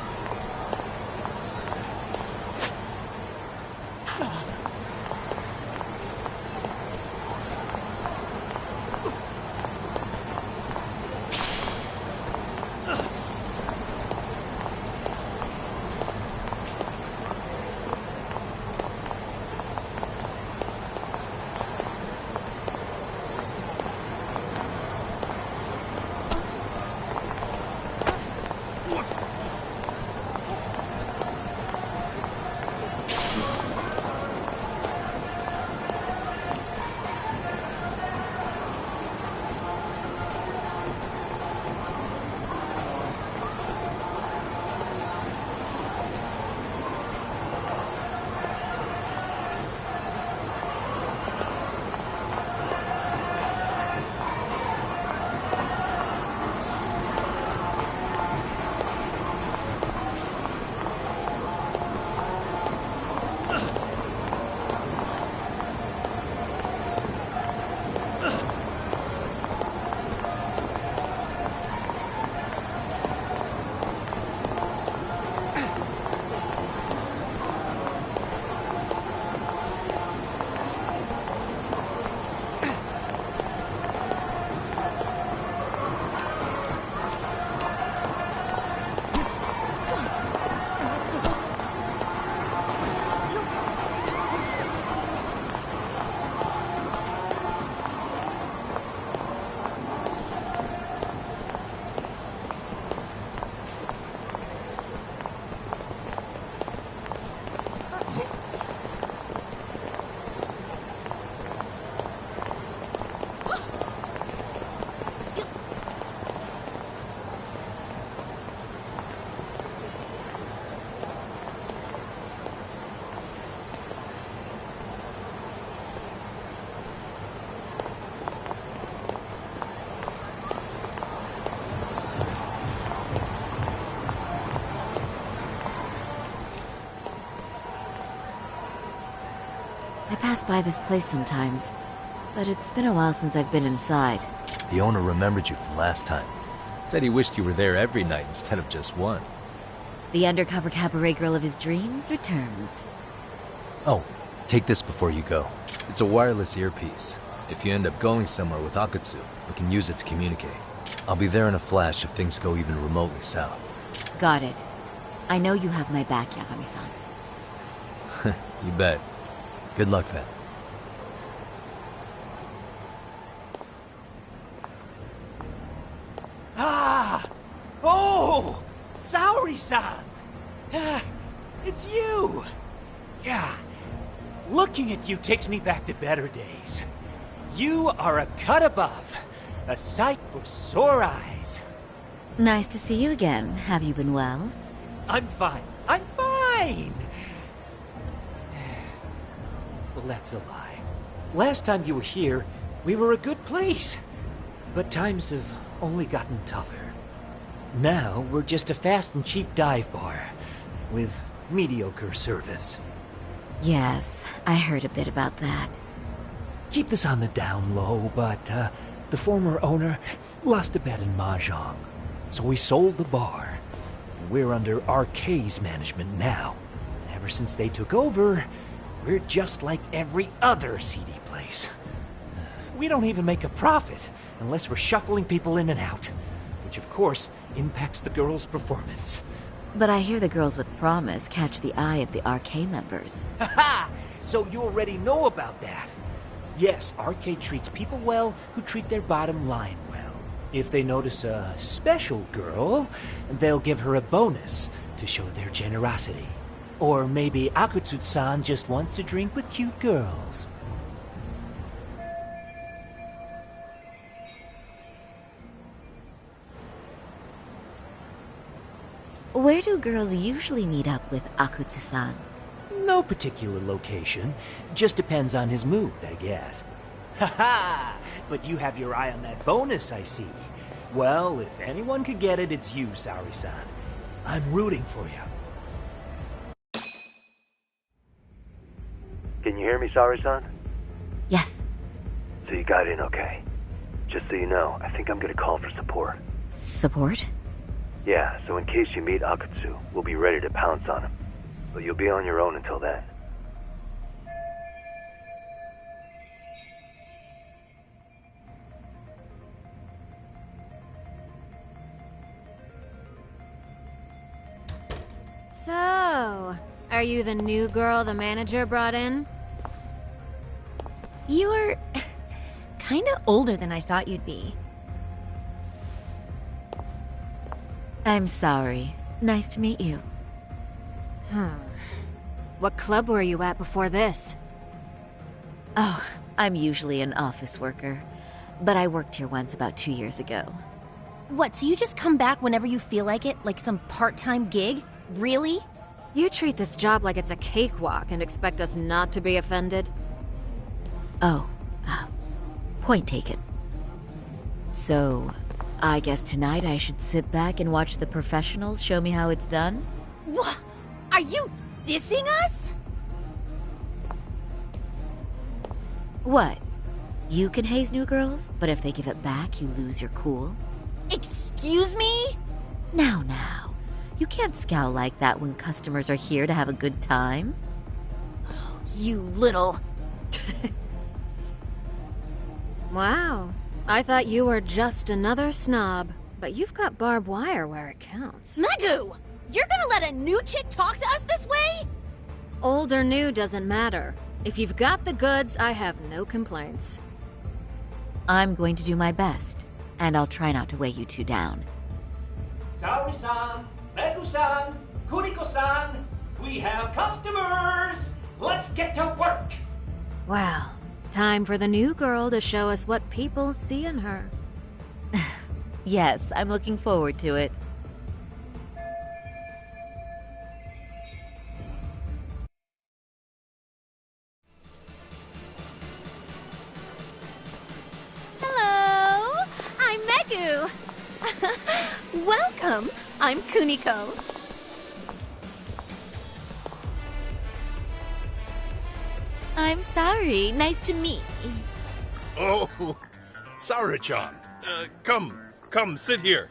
I pass by this place sometimes, but it's been a while since I've been inside. The owner remembered you from last time. Said he wished you were there every night instead of just one. The undercover cabaret girl of his dreams returns. Oh, take this before you go. It's a wireless earpiece. If you end up going somewhere with Akutsu, we can use it to communicate. I'll be there in a flash if things go even remotely south. Got it. I know you have my back, Yagami-san. You bet. Good luck then. Ah! Oh! Saori-san! Ah, it's you! Yeah. Looking at you takes me back to better days. You are a cut above. A sight for sore eyes. Nice to see you again. Have you been well? I'm fine. I'm fine! Well, that's a lie. Last time you were here, we were a good place. But times have only gotten tougher. Now, we're just a fast and cheap dive bar. With mediocre service. Yes, I heard a bit about that. Keep this on the down low, but the former owner lost a bet in Mahjong. So we sold the bar. We're under RK's management now. And ever since they took over, we're just like every other CD place. We don't even make a profit unless we're shuffling people in and out. Which of course impacts the girls' performance. But I hear the girls with promise catch the eye of the RK members. Haha! So you already know about that. Yes, Arcade treats people well who treat their bottom line well. If they notice a special girl, they'll give her a bonus to show their generosity. Or maybe Akutsu-san just wants to drink with cute girls. Where do girls usually meet up with Akutsu-san? No particular location. Just depends on his mood, I guess. Haha! But you have your eye on that bonus, I see. Well, if anyone could get it, it's you, Saori-san. I'm rooting for you. Can you hear me, Saori-san? Yes. So you got in okay. Just so you know, I think I'm gonna call for support. Support? Yeah, so in case you meet Akutsu, we'll be ready to pounce on him. But you'll be on your own until then. So, are you the new girl the manager brought in? You're kinda older than I thought you'd be. I'm sorry. Nice to meet you. What club were you at before this? Oh, I'm usually an office worker, but I worked here once about 2 years ago. What, so you just come back whenever you feel like it? Like some part-time gig? Really? You treat this job like it's a cakewalk and expect us not to be offended? Oh, point taken. So, I guess tonight I should sit back and watch the professionals show me how it's done? What? Are you dissing us? What? You can haze new girls, but if they give it back, you lose your cool? Excuse me? Now. You can't scowl like that when customers are here to have a good time. You little... Wow. I thought you were just another snob, but you've got barbed wire where it counts. Megu! You're gonna let a new chick talk to us this way? Old or new doesn't matter. If you've got the goods, I have no complaints. I'm going to do my best, and I'll try not to weigh you two down. Saori-san, Megu-san, Kuriko-san, we have customers! Let's get to work! Well, time for the new girl to show us what people see in her. Yes, I'm looking forward to it. Hello! I'm Megu! Welcome! I'm Kuniko. I'm sorry. Nice to meet. Oh, Saori-chan. Come, sit here.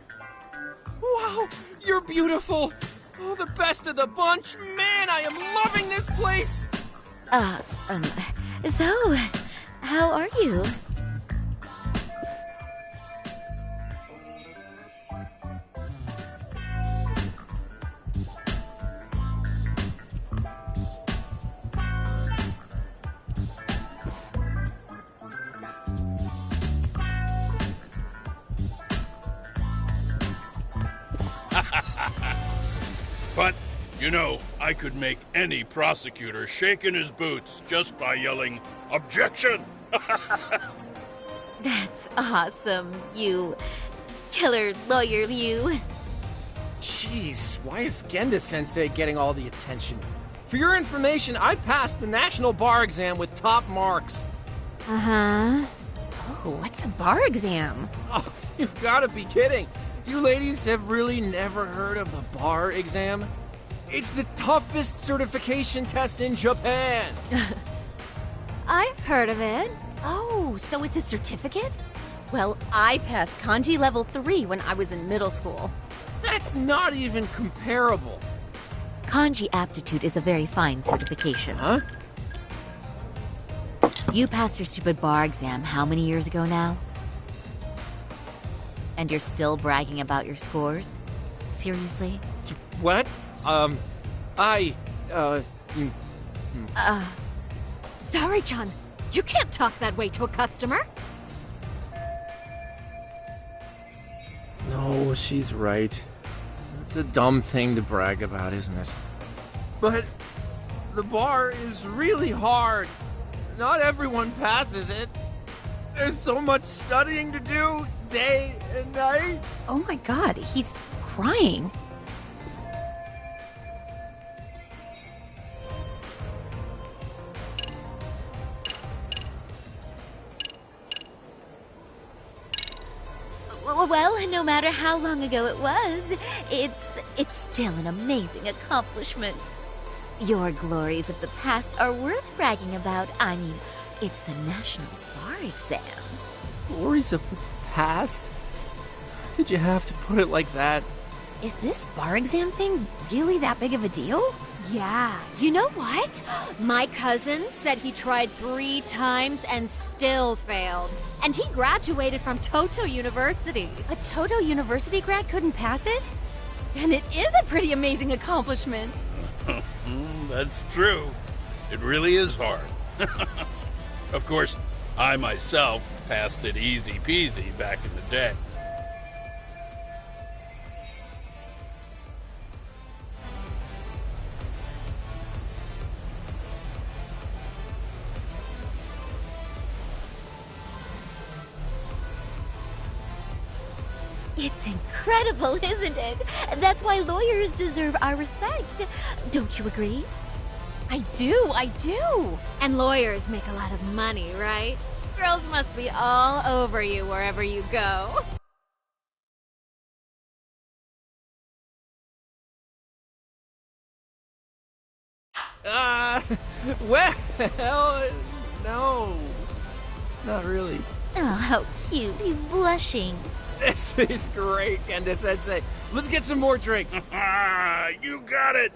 Wow, you're beautiful. Oh, the best of the bunch. Man, I am loving this place. So, how are you? But, you know, I could make any prosecutor shake in his boots just by yelling, "Objection!" That's awesome, you killer lawyer, you. Jeez, why is Genda-sensei getting all the attention? For your information, I passed the national bar exam with top marks. Uh-huh. Oh, what's a bar exam? Oh, you've got to be kidding. You ladies have really never heard of the bar exam? It's the toughest certification test in Japan. I've heard of it. Oh, so it's a certificate? Well, I passed kanji level 3 when I was in middle school. That's not even comparable. Kanji aptitude is a very fine certification. Huh? You passed your stupid bar exam how many years ago now? And you're still bragging about your scores? Seriously? What? Sorry, Chan. You can't talk that way to a customer. No, she's right. It's a dumb thing to brag about, isn't it? But the bar is really hard. Not everyone passes it. There's so much studying to do, day and night. Oh my god, he's crying. Well, no matter how long ago it was, it's still an amazing accomplishment. Your glories of the past are worth bragging about. I mean, it's the National Bar Exam. Glories of the past? Did you have to put it like that? Is this bar exam thing really that big of a deal? Yeah. You know what? My cousin said he tried 3 times and still failed. And he graduated from Toto University. A Toto University grad couldn't pass it? And it is a pretty amazing accomplishment. That's true. It really is hard. Of course, I myself passed it easy peasy back in the day. It's incredible, isn't it? That's why lawyers deserve our respect. Don't you agree? I do. And lawyers make a lot of money, right? Girls must be all over you wherever you go. Well, no. Not really. Oh, how cute. He's blushing. This is great, Genda-sensei. Let's get some more drinks. You got it.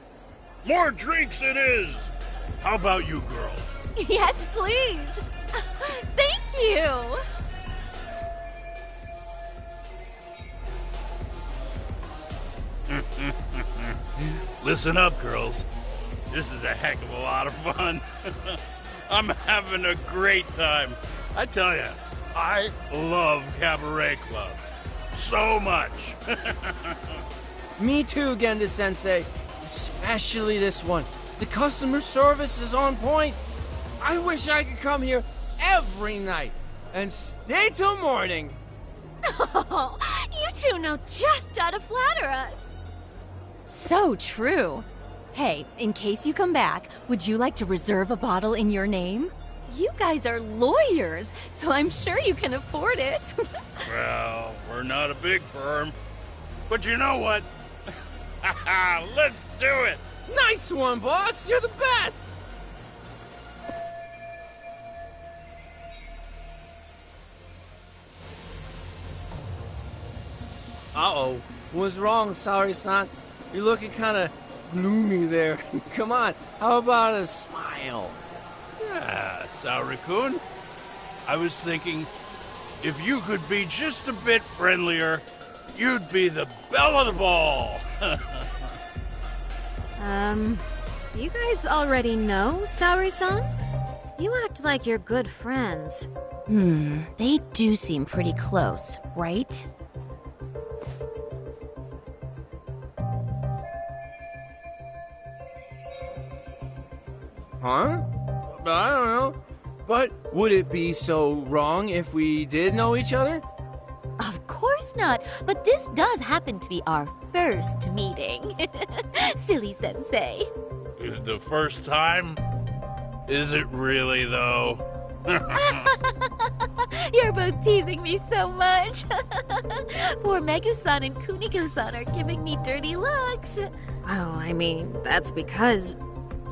More drinks it is. How about you girls? Yes, please. Thank you. Listen up, girls. This is a heck of a lot of fun. I'm having a great time. I tell you, I love cabaret clubs. So much. Me too, Genda-sensei. Especially this one. The customer service is on point. I wish I could come here every night and stay till morning. Oh, you two know just how to flatter us. So true. Hey, in case you come back, would you like to reserve a bottle in your name? You guys are lawyers, so I'm sure you can afford it. Well, we're not a big firm. But you know what? Let's do it! Nice one, boss! You're the best! Uh-oh. What's wrong, Saori-san? You're looking kind of gloomy there. Come on, how about a smile? Yeah, Saori-kun. I was thinking, if you could be just a bit friendlier, you'd be the belle of the ball. Do you guys already know Saori-san? You act like you're good friends. They do seem pretty close, right? Huh? I don't know. But would it be so wrong if we did know each other? Of course not, but this does happen to be our first meeting. Silly sensei. The first time? Is it really, though? You're both teasing me so much. Poor Megu-san and Kuniko-san are giving me dirty looks. Well, I mean, that's because...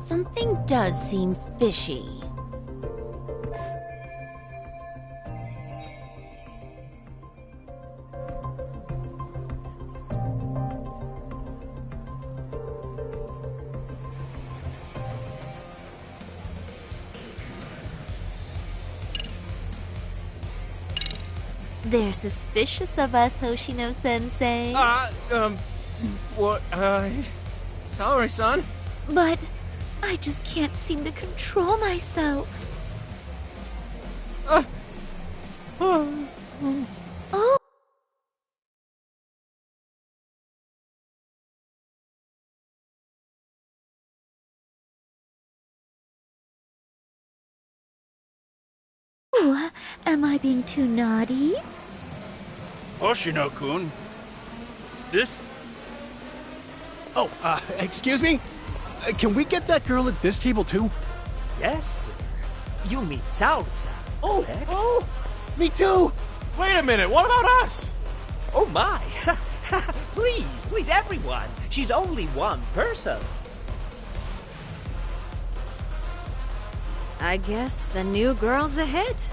something does seem fishy. They're suspicious of us, Hoshino-sensei. What, Saori-san? But I just can't seem to control myself. Oh! Ooh, am I being too naughty? Hoshino-kun, this... Oh, excuse me? Can we get that girl at this table too? Yes, sir. You mean Saori-san. Oh, correct? oh! Me too! Wait a minute, what about us? Oh my! Please, everyone! She's only one person. I guess the new girl's a hit.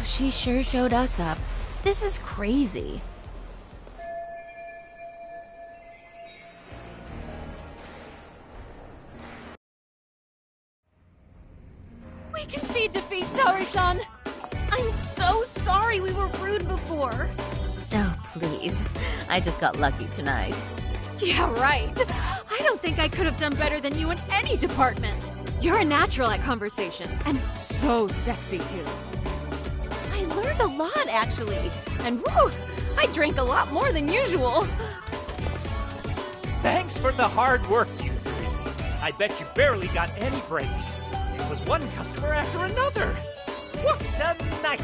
She sure showed us up. This is crazy. We concede defeat, Saori-san! I'm so sorry we were rude before. Oh, please. I just got lucky tonight. Yeah, right. I don't think I could have done better than you in any department. You're a natural at conversation, and so sexy too. I learned a lot, actually. And woo, I drank a lot more than usual. Thanks for the hard work, you three. I bet you barely got any breaks. It was one customer after another. What a night!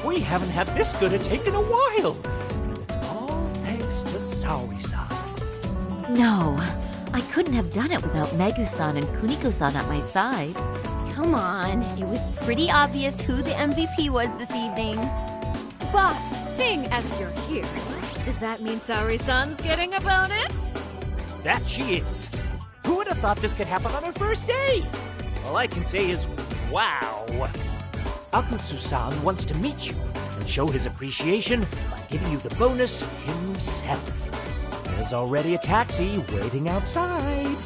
We haven't had this good a take in a while. And it's all thanks to Saori-san. No, I couldn't have done it without Megu-san and Kuniko-san at my side. Come on, it was pretty obvious who the MVP was this evening. Boss, seeing as you're here, does that mean Saori-san's getting a bonus? That she is. Who would have thought this could happen on her first day? All I can say is, wow. Akutsu-san wants to meet you and show his appreciation by giving you the bonus himself. There's already a taxi waiting outside.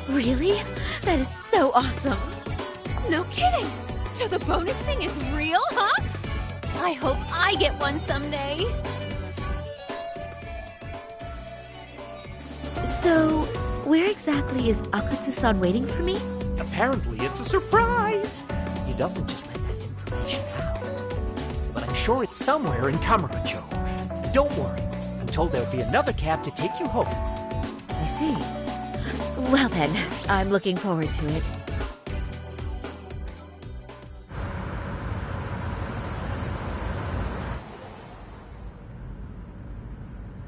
Really? That is so awesome. No kidding! So the bonus thing is real, huh? I hope I get one someday. So, where exactly is Akutsu-san waiting for me? Apparently it's a surprise. He doesn't just let that information out. But I'm sure it's somewhere in Kamurocho. Don't worry. I'm told there'll be another cab to take you home. I see. Well then, I'm looking forward to it.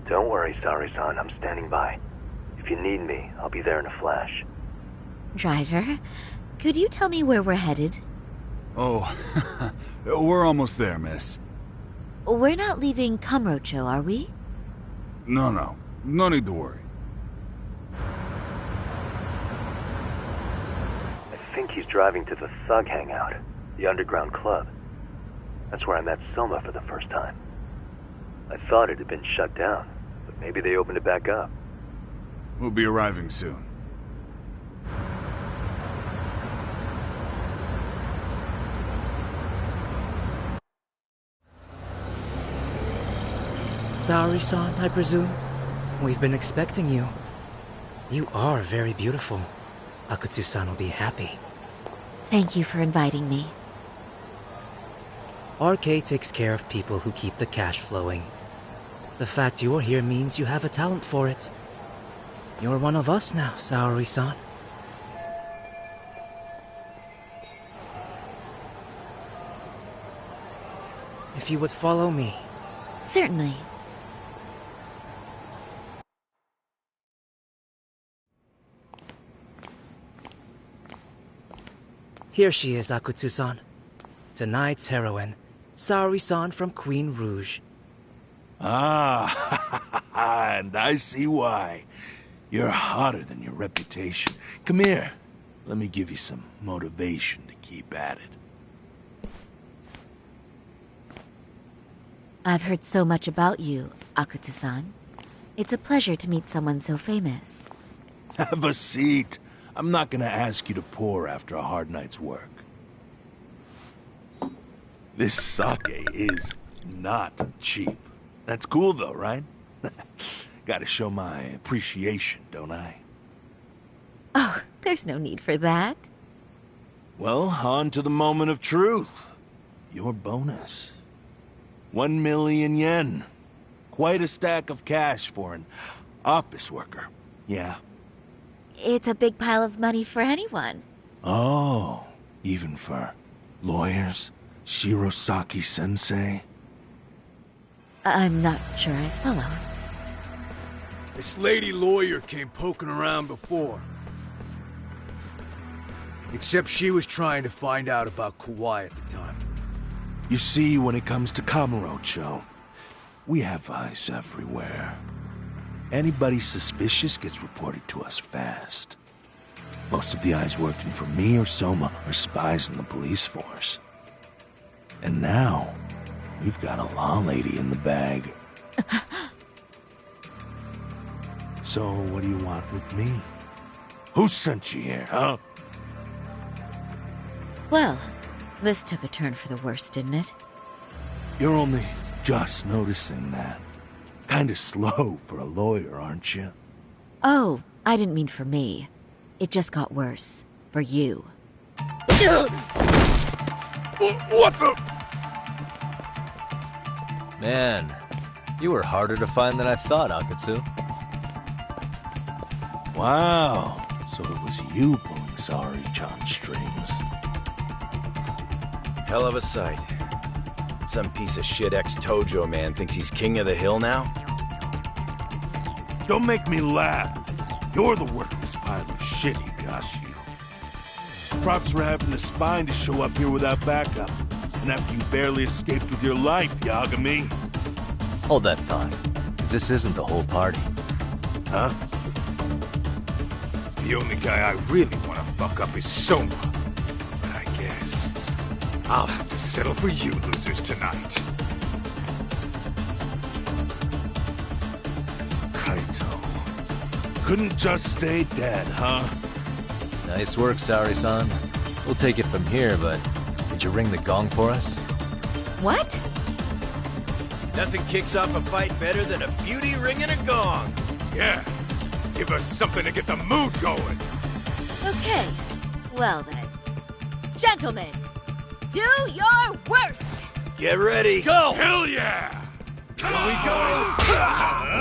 Don't worry, Saori-san. I'm standing by. If you need me, I'll be there in a flash. Driver, could you tell me where we're headed? Oh, we're almost there, miss. We're not leaving Kamurocho, are we? No. No need to worry. I think he's driving to the Thug Hangout, the underground club. That's where I met Soma for the first time. I thought it had been shut down, but maybe they opened it back up. We'll be arriving soon. Saori-san, I presume? We've been expecting you. You are very beautiful. Akutsu-san will be happy. Thank you for inviting me. RK takes care of people who keep the cash flowing. The fact you're here means you have a talent for it. You're one of us now, Saori-san. If you would follow me. Certainly. Here she is, Akutsu-san. Tonight's heroine, Saori-san from Queen Rouge. Ah, and I see why. You're hotter than your reputation. Come here. Let me give you some motivation to keep at it. I've heard so much about you, Akutsu-san. It's a pleasure to meet someone so famous. Have a seat. I'm not gonna ask you to pour after a hard night's work. This sake is not cheap. That's cool though, right? Gotta show my appreciation, don't I? Oh, there's no need for that. Well, on to the moment of truth. your bonus. 1 million yen. Quite a stack of cash for an office worker. Yeah. It's a big pile of money for anyone. Oh, even for lawyers? Shirosaki-sensei? I'm not sure I follow. This lady lawyer came poking around before. Except she was trying to find out about Kauai at the time. You see, when it comes to Kamurocho, we have eyes everywhere. Anybody suspicious gets reported to us fast. Most of the eyes working for me or Soma are spies in the police force. And now, we've got a law lady in the bag. So, what do you want with me? Who sent you here, huh? Well, this took a turn for the worse, didn't it? You're only just noticing that. Kinda slow for a lawyer, aren't you? Oh, I didn't mean for me. It just got worse. For you. What the? Man, you were harder to find than I thought, Akatsu. Wow, so it was you pulling Sari-chan's strings. Hell of a sight. Some piece of shit ex-Tojo man thinks he's king of the hill now? Don't make me laugh. You're the worthless pile of shit, Higashi. Props for having the spine to show up here without backup. And after you barely escaped with your life, Yagami. Hold that thought. This isn't the whole party. Huh? The only guy I really want to fuck up is Soma. But I guess I'll have to settle for you losers tonight. Kaito. Couldn't just stay dead, huh? Nice work, Sari-san. We'll take it from here, but did you ring the gong for us? What? Nothing kicks off a fight better than a beauty ringing a gong. Yeah. Give us something to get the mood going. Okay. Well then. Gentlemen, do your worst! Get ready. Let's go! Hell yeah! Here we go. Shit!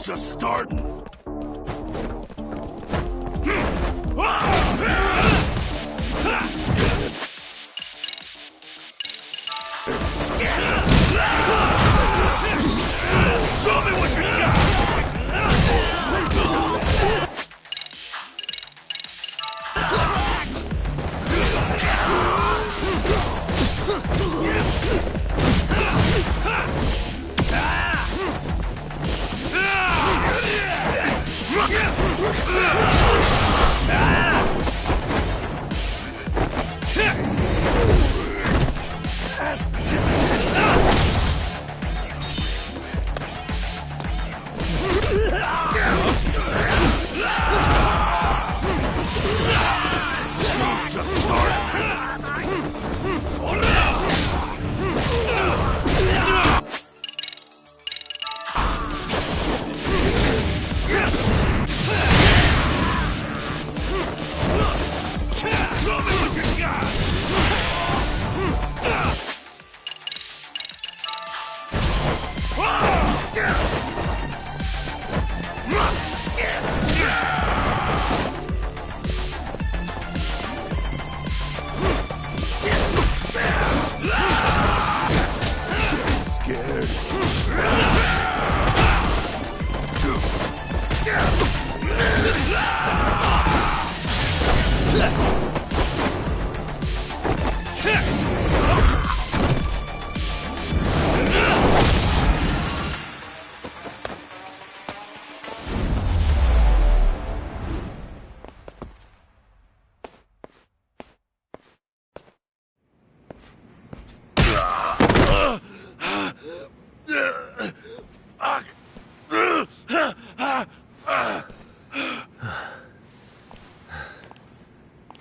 Show's just starting. Show me what you got!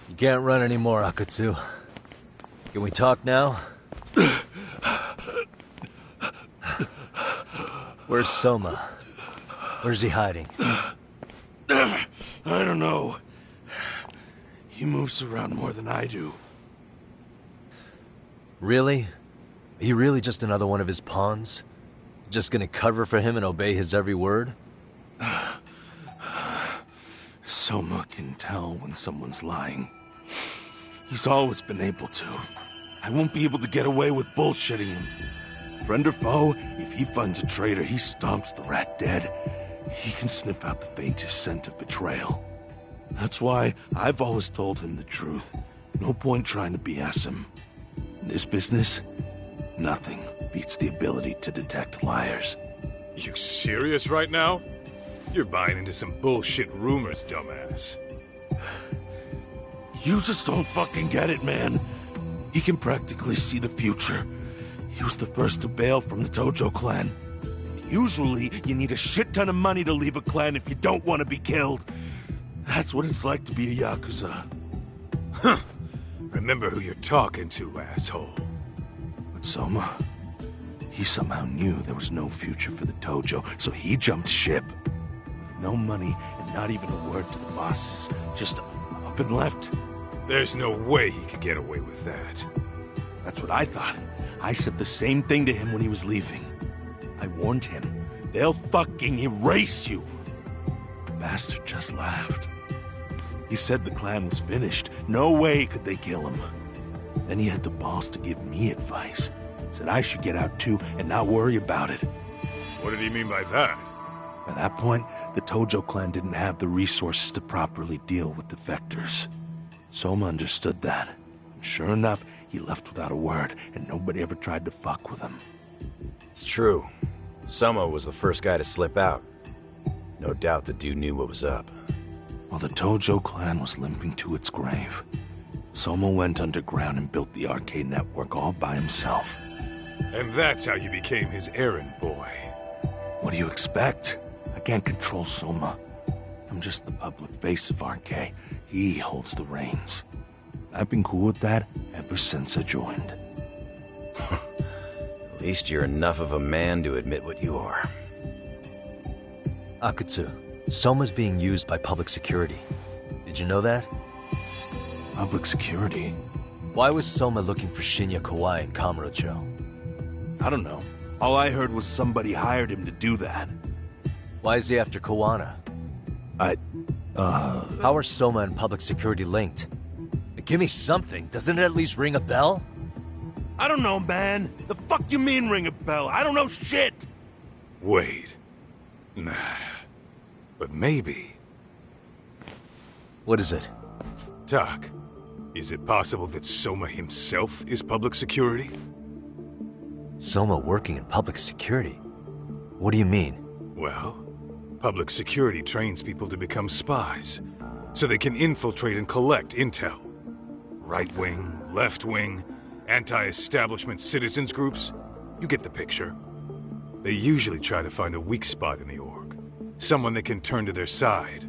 You can't run anymore, Akatsu. Can we talk now? Where's Soma? Where's he hiding? I don't know. He moves around more than I do. Really? Are you really just another one of his pawns? Just gonna cover for him and obey his every word? Soma can tell when someone's lying. He's always been able to. I won't be able to get away with bullshitting him. Friend or foe, if he finds a traitor, he stomps the rat dead. He can sniff out the faintest scent of betrayal. That's why I've always told him the truth. No point trying to BS him. In this business, nothing beats the ability to detect liars. You serious right now? You're buying into some bullshit rumors, dumbass. You just don't fucking get it, man. He can practically see the future. He was the first to bail from the Tojo clan. Usually, you need a shit ton of money to leave a clan if you don't want to be killed. That's what it's like to be a Yakuza. Huh. Remember who you're talking to, asshole. But Soma, he somehow knew there was no future for the Tojo, so he jumped ship. With no money and not even a word to the bosses, just up and left. There's no way he could get away with that. That's what I thought. I said the same thing to him when he was leaving. I warned him, they'll fucking erase you. The bastard just laughed. He said the clan was finished. No way could they kill him. Then he had the balls to give me advice. Said I should get out too and not worry about it. What did he mean by that? By that point, the Tojo clan didn't have the resources to properly deal with defectors. Soma understood that. And sure enough, he left without a word, and nobody ever tried to fuck with him. It's true. Soma was the first guy to slip out. No doubt the dude knew what was up. While the Tojo clan was limping to its grave, Soma went underground and built the arcade network all by himself. And that's how you became his errand boy. What do you expect? I can't control Soma. I'm just the public face of RK. He holds the reins. I've been cool with that ever since I joined. At least you're enough of a man to admit what you are. Akatsu, Soma's being used by public security. Did you know that? Public security? Why was Soma looking for Shinya Kawai in Kamurocho? I don't know. All I heard was somebody hired him to do that. Why is he after Koana? How are Soma and public security linked? Give me something. Doesn't it at least ring a bell? I don't know, man. The fuck you mean ring a bell? I don't know shit! Wait. Nah. But maybe. What is it? Doc, is it possible that Soma himself is public security? Soma working in public security? What do you mean? Well, public security trains people to become spies, so they can infiltrate and collect intel. Right wing, left wing, anti-establishment citizens groups. You get the picture. They usually try to find a weak spot in the org. Someone they can turn to their side.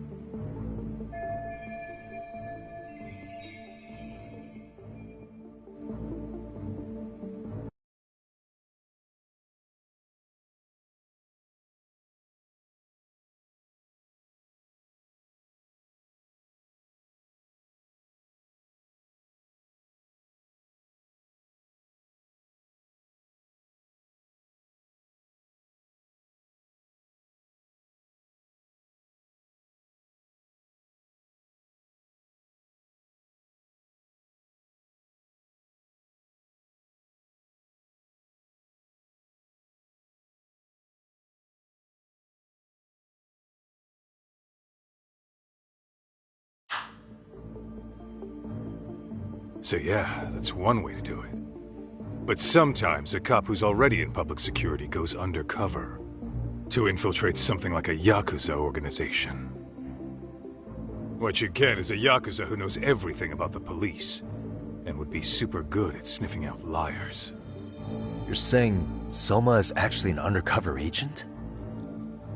So yeah, that's one way to do it. But sometimes a cop who's already in public security goes undercover to infiltrate something like a Yakuza organization. What you get is a Yakuza who knows everything about the police and would be super good at sniffing out liars. You're saying Soma is actually an undercover agent?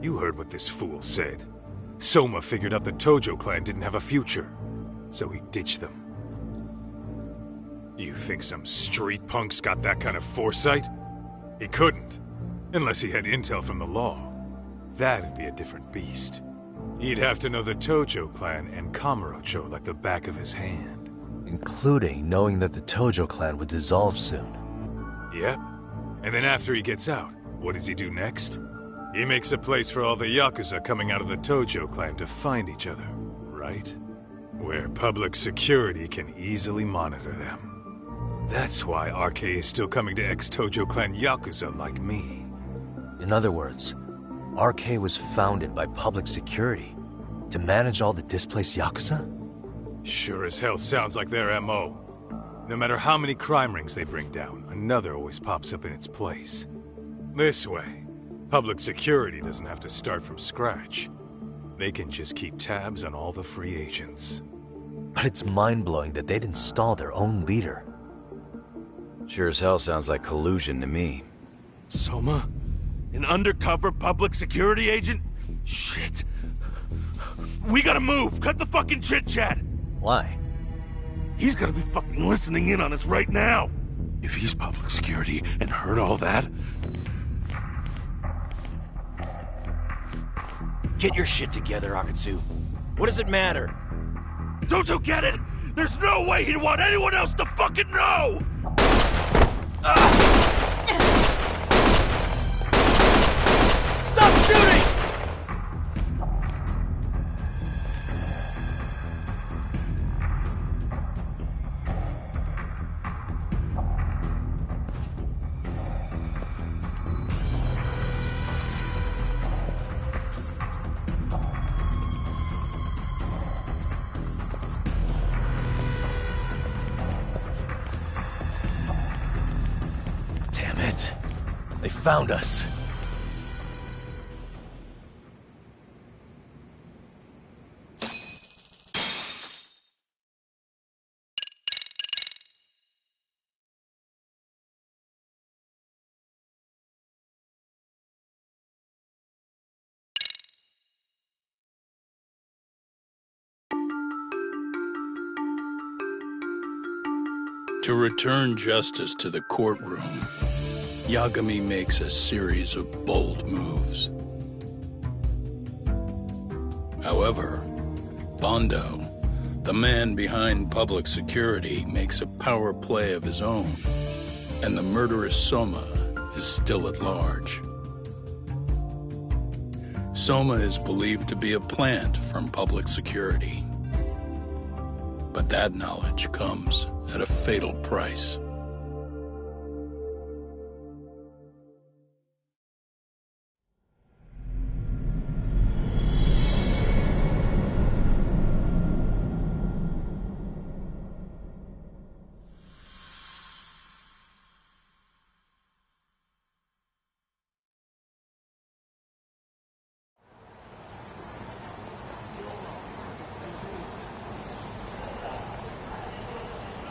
You heard what this fool said. Soma figured out the Tojo clan didn't have a future, so he ditched them. You think some street punk's got that kind of foresight? He couldn't, unless he had intel from the law. That'd be a different beast. He'd have to know the Tojo clan and Kamurocho like the back of his hand. Including knowing that the Tojo clan would dissolve soon. Yep. And then after he gets out, what does he do next? He makes a place for all the Yakuza coming out of the Tojo clan to find each other, right? Where public security can easily monitor them. That's why RK is still coming to ex-Tojo clan Yakuza like me. In other words, RK was founded by public security to manage all the displaced Yakuza? Sure as hell sounds like their MO. No matter how many crime rings they bring down, another always pops up in its place. This way, public security doesn't have to start from scratch. They can just keep tabs on all the free agents. But it's mind-blowing that they'd install their own leader. Sure as hell sounds like collusion to me. Soma? An undercover public security agent? Shit. We gotta move! Cut the fucking chit-chat! Why? He's gotta be fucking listening in on us right now! If he's public security and heard all that... Get your shit together, Akatsu. What does it matter? Don't you get it? There's no way he'd want anyone else to fucking know! Stop shooting! Damn it. They found us. To return justice to the courtroom, Yagami makes a series of bold moves. However, Bondo, the man behind public security, makes a power play of his own, and the murderous Soma is still at large. Soma is believed to be a plant from public security. But that knowledge comes at a fatal price.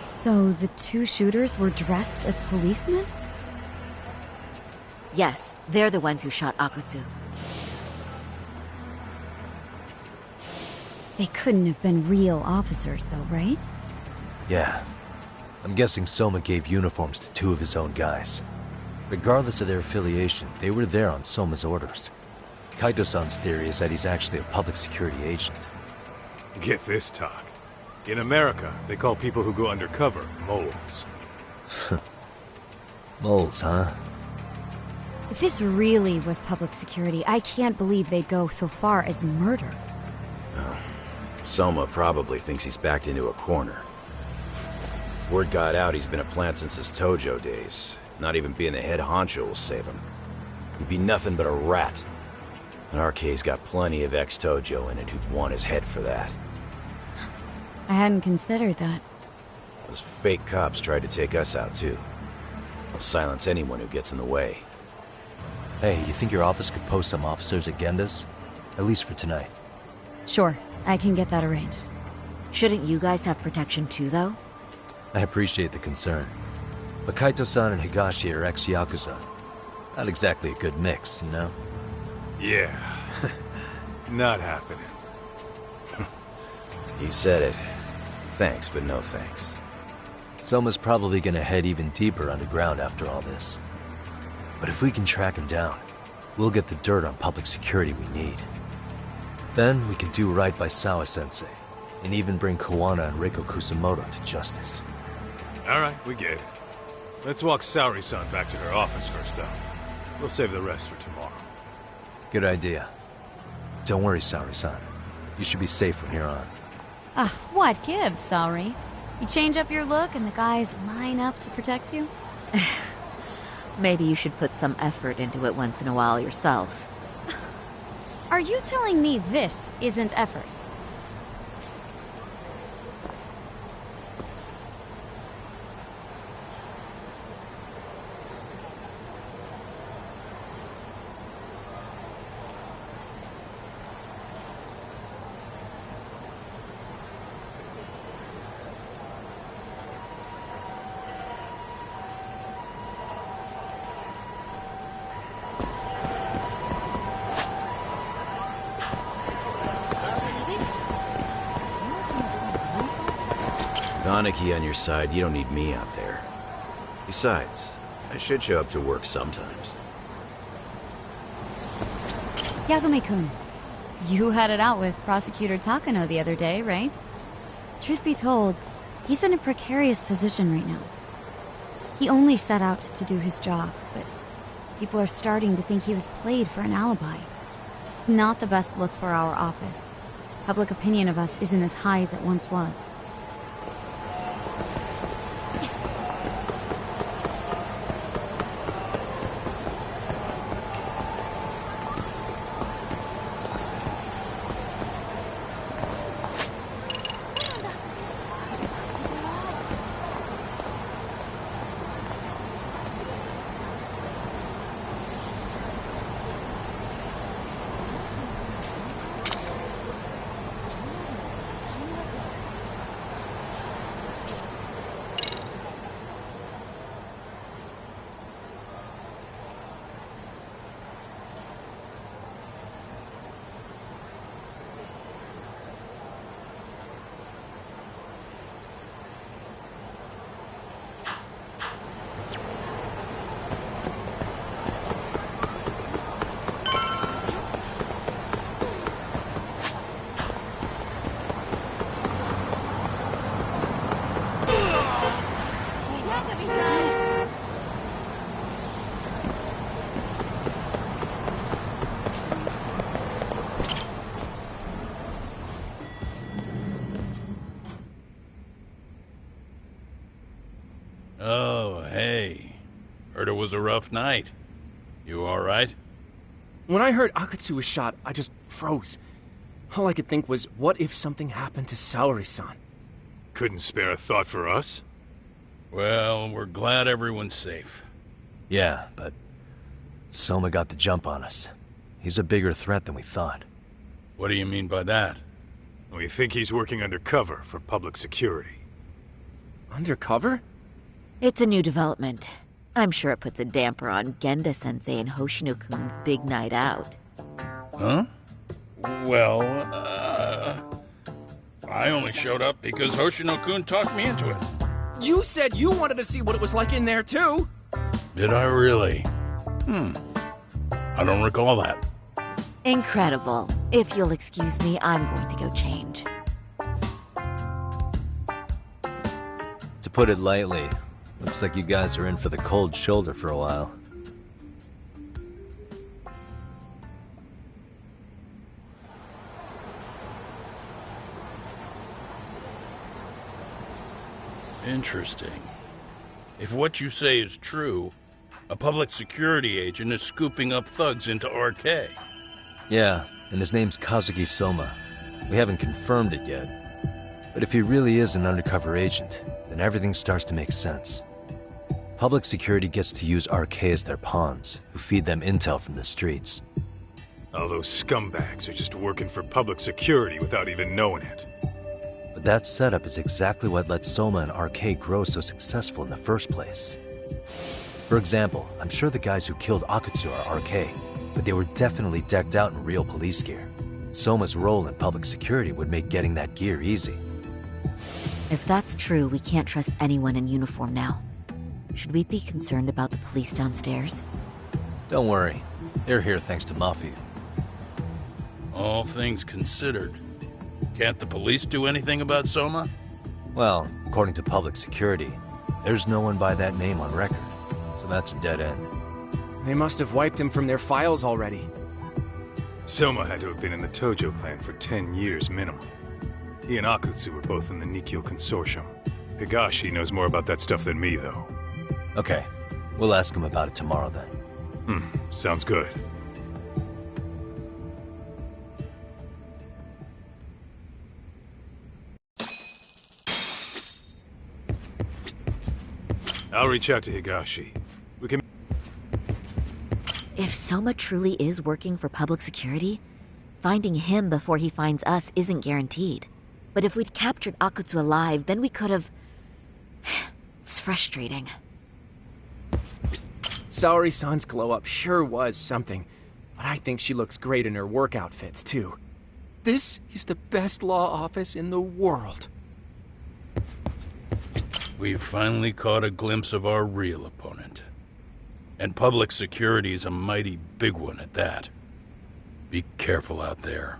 So the two shooters were dressed as policemen? Yes, they're the ones who shot Akutsu. They couldn't have been real officers, though, right? Yeah. I'm guessing Soma gave uniforms to two of his own guys. Regardless of their affiliation, they were there on Soma's orders. Kaito-san's theory is that he's actually a public security agent. Get this, talk. In America, they call people who go undercover moles. Moles, huh? If this really was public security, I can't believe they'd go so far as murder. Oh, Soma probably thinks he's backed into a corner. Word got out he's been a plant since his Tojo days. Not even being the head honcho will save him. He'd be nothing but a rat. And RK's got plenty of ex-Tojo in it who'd want his head for that. I hadn't considered that. Those fake cops tried to take us out, too. They'll silence anyone who gets in the way. Hey, you think your office could post some officers at Genda's? At least for tonight. Sure, I can get that arranged. Shouldn't you guys have protection too, though? I appreciate the concern. But Kaito-san and Higashi are ex-Yakuza. Not exactly a good mix, you know? Yeah. Not happening. You said it. Thanks, but no thanks. Soma's probably gonna head even deeper underground after all this. But if we can track him down, we'll get the dirt on public security we need. Then we can do right by Sawa-sensei, and even bring Kawana and Reiko Kusamoto to justice. Alright, we get it. Let's walk Saori-san back to her office first, though. We'll save the rest for tomorrow. Good idea. Don't worry, Saori-san. You should be safe from here on. What gives, Saori? You change up your look and the guys line up to protect you? Maybe you should put some effort into it once in a while yourself. Are you telling me this isn't effort? With Aniki on your side, you don't need me out there. Besides, I should show up to work sometimes. Yagami-kun, you had it out with Prosecutor Takano the other day, right? Truth be told, he's in a precarious position right now. He only set out to do his job, but people are starting to think he was played for an alibi. It's not the best look for our office. Public opinion of us isn't as high as it once was. Heard it was a rough night. You alright? When I heard Akatsu was shot, I just froze. All I could think was, what if something happened to Saori-san? Couldn't spare a thought for us? Well, we're glad everyone's safe. Yeah, but Soma got the jump on us. He's a bigger threat than we thought. What do you mean by that? We think he's working undercover for public security. Undercover? It's a new development. I'm sure it puts a damper on Genda-sensei and Hoshino-kun's big night out. Huh? Well, I only showed up because Hoshino-kun talked me into it. You said you wanted to see what it was like in there, too! Did I really? I don't recall that. Incredible. If you'll excuse me, I'm going to go change. To put it lightly, looks like you guys are in for the cold shoulder for a while. Interesting. If what you say is true, a public security agent is scooping up thugs into RK. Yeah, and his name's Kazuki Soma. We haven't confirmed it yet. But if he really is an undercover agent, then everything starts to make sense. Public security gets to use RK as their pawns, who feed them intel from the streets. All those scumbags are just working for public security without even knowing it. But that setup is exactly what let Soma and RK grow so successful in the first place. For example, I'm sure the guys who killed Akatsu are RK, but they were definitely decked out in real police gear. Soma's role in public security would make getting that gear easy. If that's true, we can't trust anyone in uniform now. Should we be concerned about the police downstairs? Don't worry. They're here thanks to Mafia. All things considered, can't the police do anything about Soma? Well, according to public security, there's no one by that name on record, so that's a dead end. They must have wiped him from their files already. Soma had to have been in the Tojo clan for 10 years minimum. He and Akutsu were both in the Nikyo Consortium. Higashi knows more about that stuff than me, though. Okay, we'll ask him about it tomorrow then. Sounds good. I'll reach out to Higashi. We can... If Soma truly is working for public security, finding him before he finds us isn't guaranteed. But if we'd captured Akutsu alive, then we could have... It's frustrating. Saori-san's glow-up sure was something, but I think she looks great in her work outfits, too. This is the best law office in the world. We've finally caught a glimpse of our real opponent. And public security is a mighty big one at that. Be careful out there.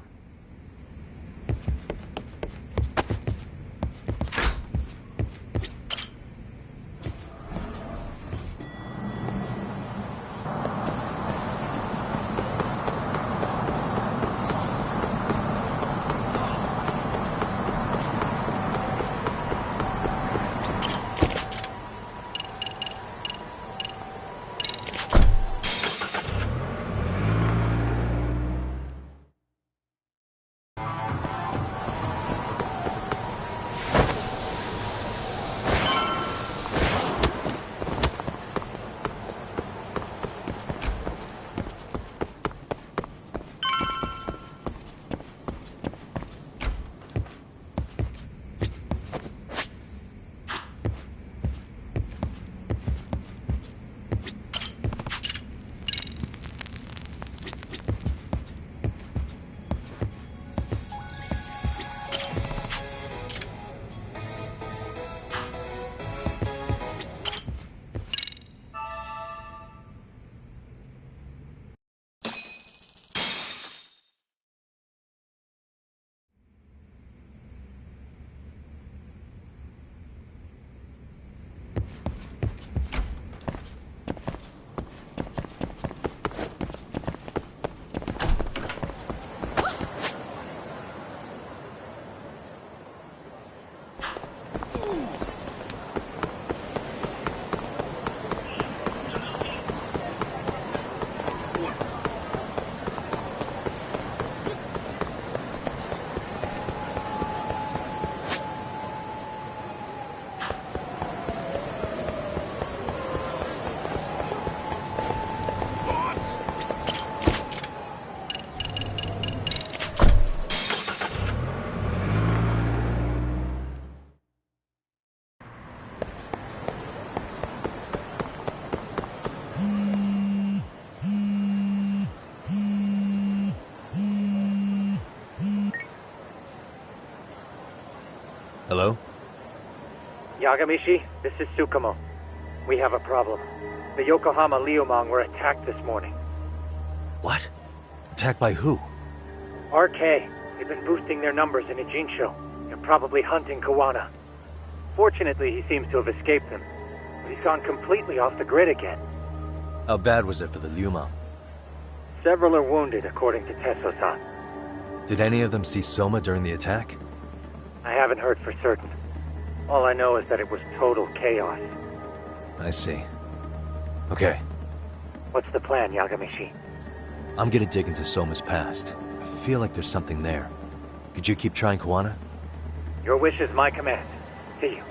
Hello? Yagamishi, this is Tsukumo. We have a problem. The Yokohama Liumang were attacked this morning. What? Attacked by who? RK. They've been boosting their numbers in Ejinsho. They're probably hunting Kawana. Fortunately, he seems to have escaped them. But he's gone completely off the grid again. How bad was it for the Liumang? Several are wounded, according to Tesso-san. Did any of them see Soma during the attack? I haven't heard for certain. All I know is that it was total chaos. I see. Okay. What's the plan, Yagamishi? I'm gonna dig into Soma's past. I feel like there's something there. Could you keep trying Kawana? Your wish is my command. See you.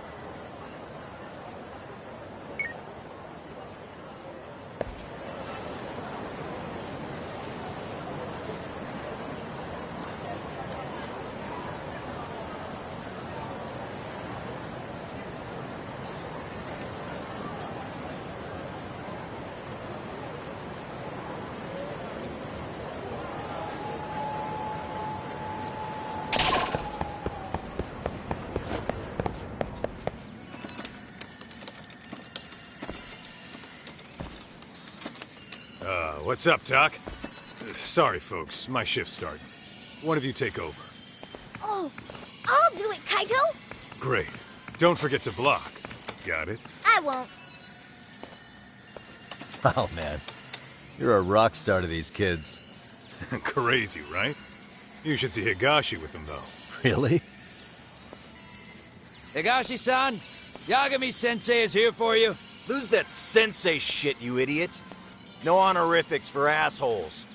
What's up, Doc? Sorry, folks. My shift's starting. One of you take over. Oh, I'll do it, Kaito! Great. Don't forget to block. Got it? I won't. Oh, man. You're a rock star to these kids. Crazy, right? You should see Higashi with them, though. Really? Higashi-san, Yagami-sensei is here for you. Lose that sensei shit, you idiot. No honorifics for assholes.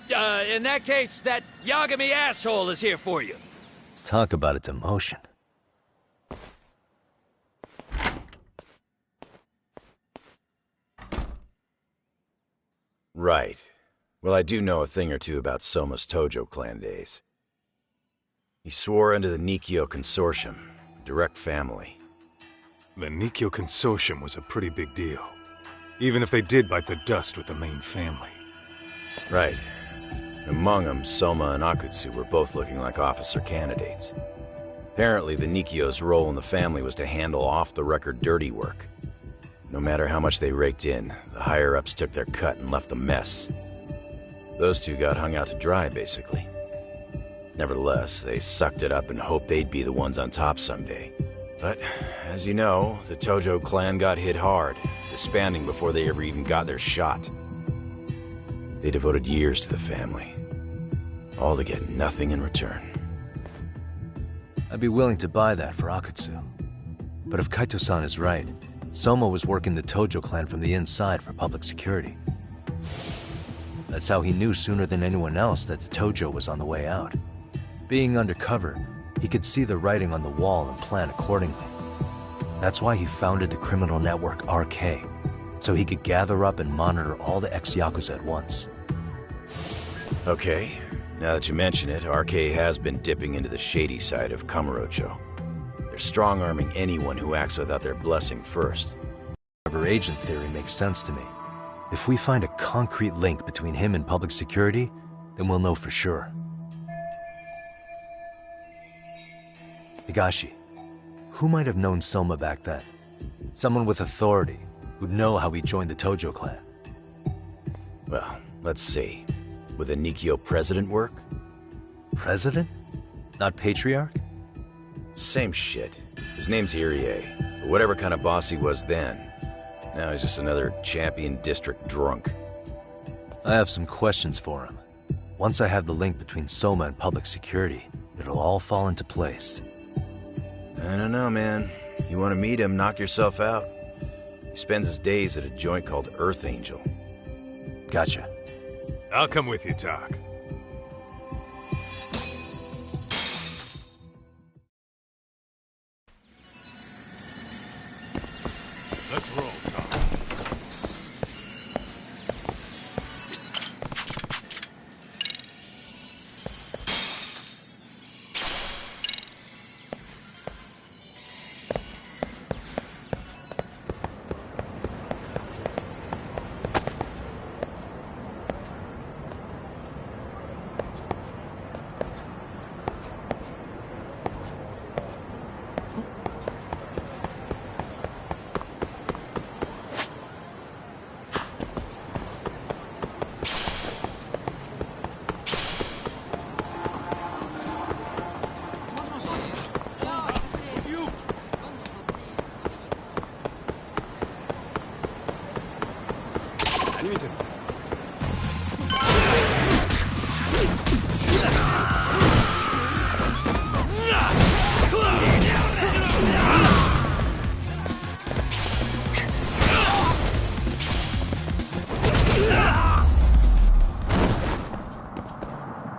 In that case, that Yagami asshole is here for you. Talk about a demotion. Right. Well, I do know a thing or two about Soma's Tojo clan days. He swore under the Nikkyo Consortium, a direct family. The Nikkyo Consortium was a pretty big deal. Even if they did bite the dust with the main family. Right. Among them, Soma and Akutsu were both looking like officer candidates. Apparently, the Nikkyo's role in the family was to handle off-the-record dirty work. No matter how much they raked in, the higher-ups took their cut and left a mess. Those two got hung out to dry, basically. Nevertheless, they sucked it up and hoped they'd be the ones on top someday. But, as you know, the Tojo clan got hit hard, disbanding before they ever even got their shot. They devoted years to the family, all to get nothing in return. I'd be willing to buy that for Akutsu. But if Kaito-san is right, Soma was working the Tojo clan from the inside for public security. That's how he knew sooner than anyone else that the Tojo was on the way out. Being undercover, he could see the writing on the wall and plan accordingly. That's why he founded the criminal network RK, so he could gather up and monitor all the ex-Yakuza at once. Okay, now that you mention it, RK has been dipping into the shady side of Kamurocho. They're strong-arming anyone who acts without their blessing first. Undercover agent theory makes sense to me. If we find a concrete link between him and public security, then we'll know for sure. Higashi, who might have known Soma back then? Someone with authority, who'd know how he joined the Tojo clan. Well, let's see. Would the Nikkyo president work? President? Not patriarch? Same shit. His name's Irie, but whatever kind of boss he was then, now he's just another champion district drunk. I have some questions for him. Once I have the link between Soma and public security, it'll all fall into place. I don't know, man. You want to meet him, knock yourself out. He spends his days at a joint called Earth Angel. Gotcha. I'll come with you, Doc. Let's roll, Doc.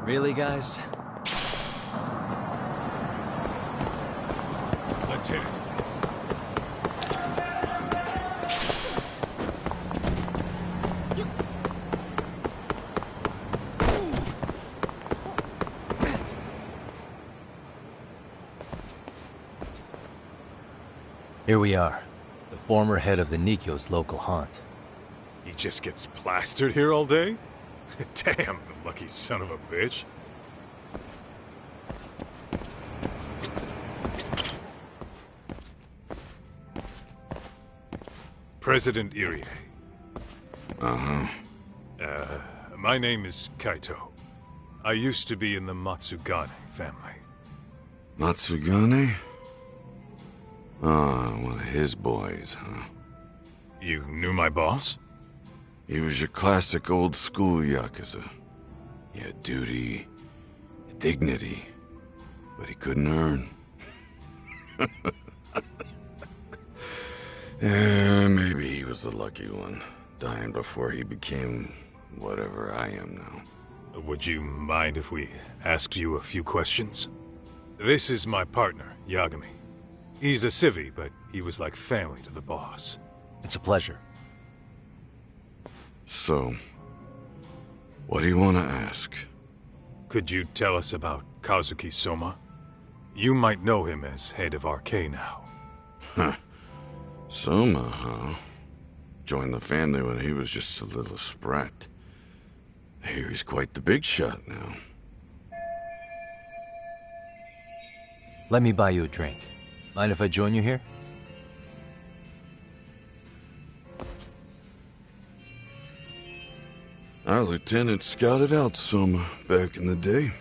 Really, guys? Let's hit it. Here we are, the former head of the Nikyo's local haunt. He just gets plastered here all day? Damn, the lucky son of a bitch. President Irie. Uh-huh. My name is Kaito. I used to be in the Matsugane family. Matsugane? Ah, one of his boys, huh? You knew my boss? He was your classic old school Yakuza. He had duty, dignity, but he couldn't earn. Maybe he was the lucky one, dying before he became whatever I am now. Would you mind if we asked you a few questions? This is my partner, Yagami. He's a civvy, but he was like family to the boss. It's a pleasure. So, what do you want to ask? Could you tell us about Kazuki Soma? You might know him as head of RK now. Huh. Soma, huh? Joined the family when he was just a little sprat. I hear he's quite the big shot now. Let me buy you a drink. Mind if I join you here? Our lieutenant scouted out Soma back in the day.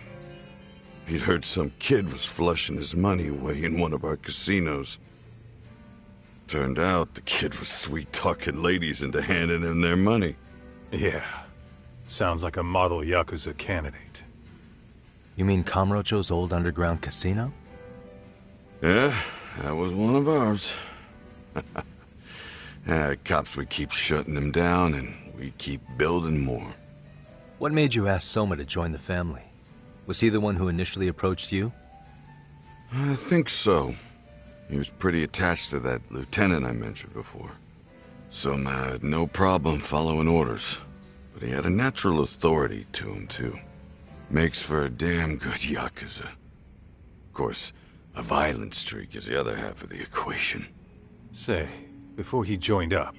He'd heard some kid was flushing his money away in one of our casinos. Turned out the kid was sweet-talking ladies into handing him their money. Yeah. Sounds like a model Yakuza candidate. You mean Kamurocho's old underground casino? Yeah, that was one of ours. Cops would keep shutting him down, and we'd keep building more. What made you ask Soma to join the family? Was he the one who initially approached you? I think so. He was pretty attached to that lieutenant I mentioned before. Soma had no problem following orders, but he had a natural authority to him, too. Makes for a damn good Yakuza. Of course, a violent streak is the other half of the equation. Say, before he joined up,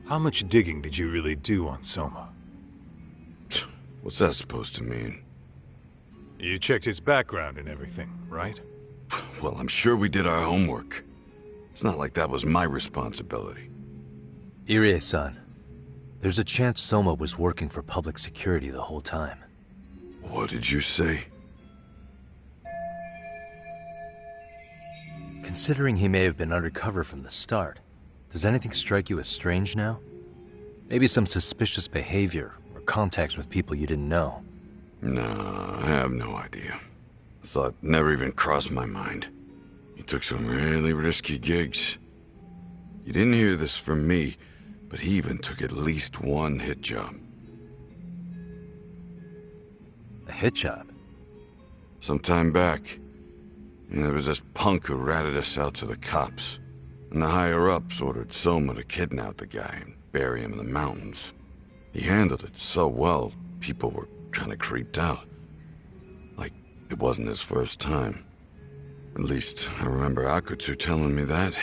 how much digging did you really do on Soma? What's that supposed to mean? You checked his background and everything, right? Well, I'm sure we did our homework. It's not like that was my responsibility. Irie-san, there's a chance Soma was working for public security the whole time. What did you say? Considering he may have been undercover from the start, does anything strike you as strange now? Maybe some suspicious behavior or contacts with people you didn't know? No, I have no idea. Thought never even crossed my mind. He took some really risky gigs. You didn't hear this from me, but he even took at least one hit job. A hit job? Some time back, there was this punk who ratted us out to the cops. And the higher-ups ordered Soma to kidnap the guy and bury him in the mountains. He handled it so well, people were kind of creeped out. Like, it wasn't his first time. At least, I remember Akutsu telling me that.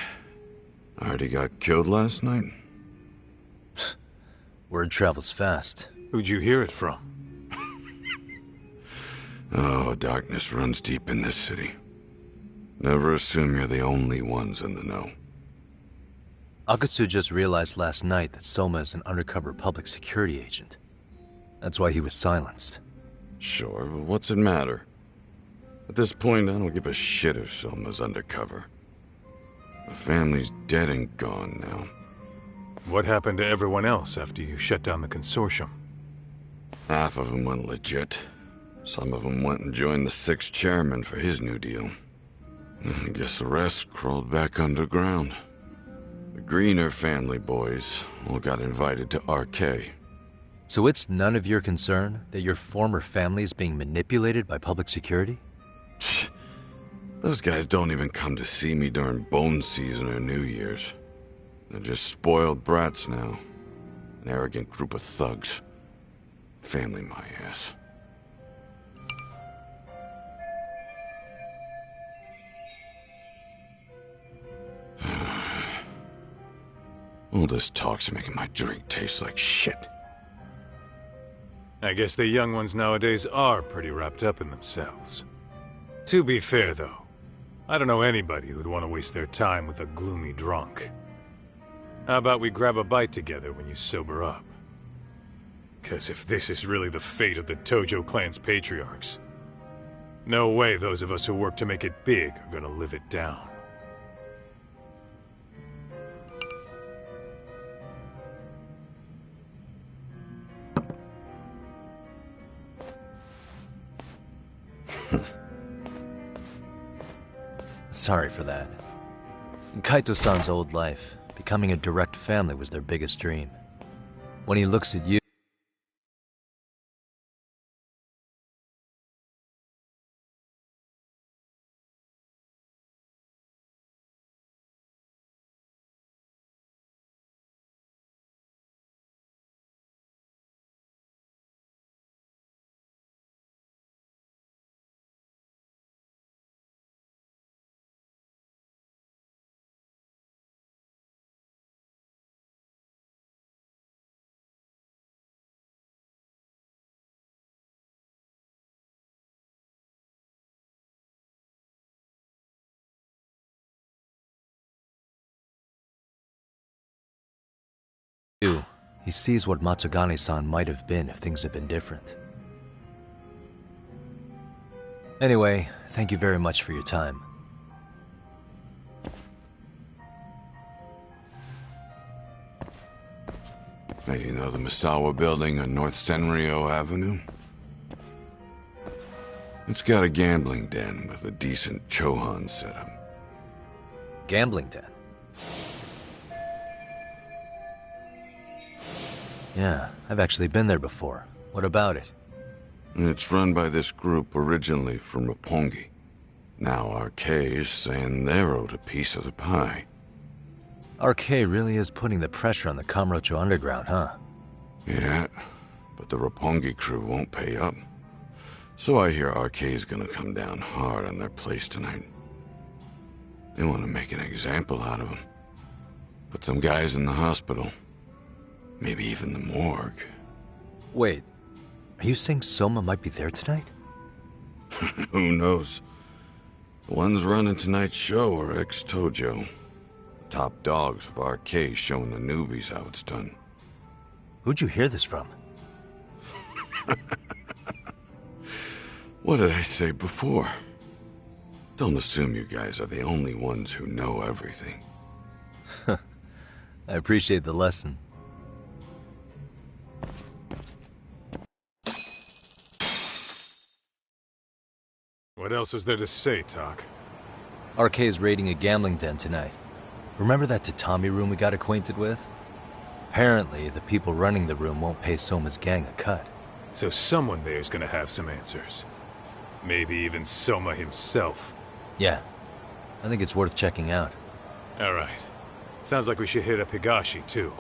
I heard he got killed last night. Word travels fast. Who'd you hear it from? Oh, darkness runs deep in this city. Never assume you're the only ones in the know. Akutsu just realized last night that Soma is an undercover public security agent. That's why he was silenced. Sure, but what's it matter? At this point, I don't give a shit if Soma's undercover. The family's dead and gone now. What happened to everyone else after you shut down the consortium? Half of them went legit. Some of them went and joined the 6th chairman for his new deal. I guess the rest crawled back underground. The Greener family boys all got invited to RK. So it's none of your concern that your former family is being manipulated by public security? Those guys don't even come to see me during bone season or New Year's. They're just spoiled brats now. An arrogant group of thugs. Family my ass. All this talk's making my drink taste like shit. I guess the young ones nowadays are pretty wrapped up in themselves. To be fair, though, I don't know anybody who'd want to waste their time with a gloomy drunk. How about we grab a bite together when you sober up? 'Cause if this is really the fate of the Tojo clan's patriarchs, no way those of us who work to make it big are gonna live it down. Sorry for that. In Kaito-san's old life, becoming a direct family was their biggest dream. When he looks at you, he sees what Matsugane-san might have been if things had been different. Anyway, thank you very much for your time. Hey, you know the Misawa building on North Senryo Avenue? It's got a gambling den with a decent Chohan setup. Gambling den? Yeah, I've actually been there before. What about it? It's run by this group originally from Roppongi. Now RK is saying they're owed a piece of the pie. RK really is putting the pressure on the Kamurocho Underground, huh? Yeah, but the Roppongi crew won't pay up. So I hear RK is gonna come down hard on their place tonight. They want to make an example out of them. Put some guys in the hospital. Maybe even the morgue. Wait, are you saying Soma might be there tonight? Who knows? The ones running tonight's show are ex-Tojo. Top dogs of RK showing the newbies how it's done. Who'd you hear this from? What did I say before? Don't assume you guys are the only ones who know everything. I appreciate the lesson. What else was there to say, Talk? RK is raiding a gambling den tonight. Remember that tatami room we got acquainted with? Apparently, the people running the room won't pay Soma's gang a cut. So someone there's gonna have some answers. Maybe even Soma himself. Yeah. I think it's worth checking out. Alright. Sounds like we should hit up Higashi, too.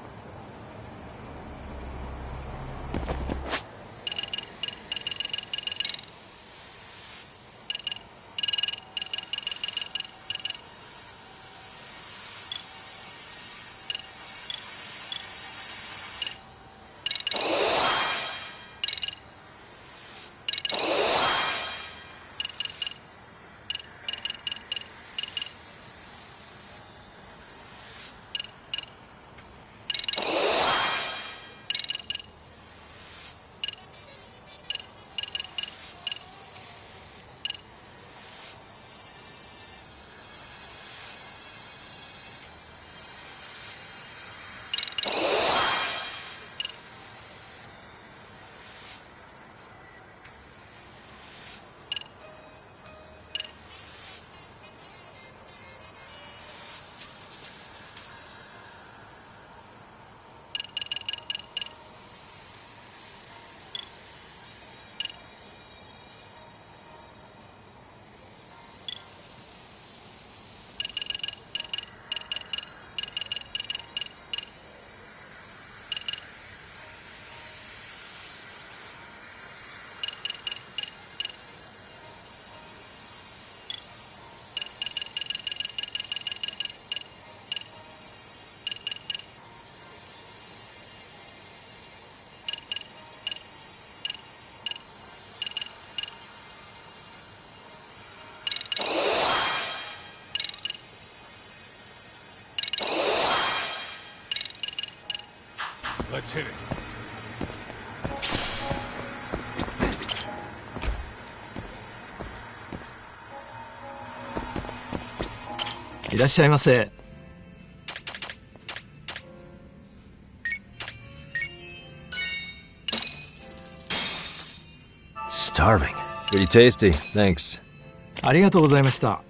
Let's hit it. いらっしゃいませ。Starving. Pretty tasty. Thanks. ありがとうございました。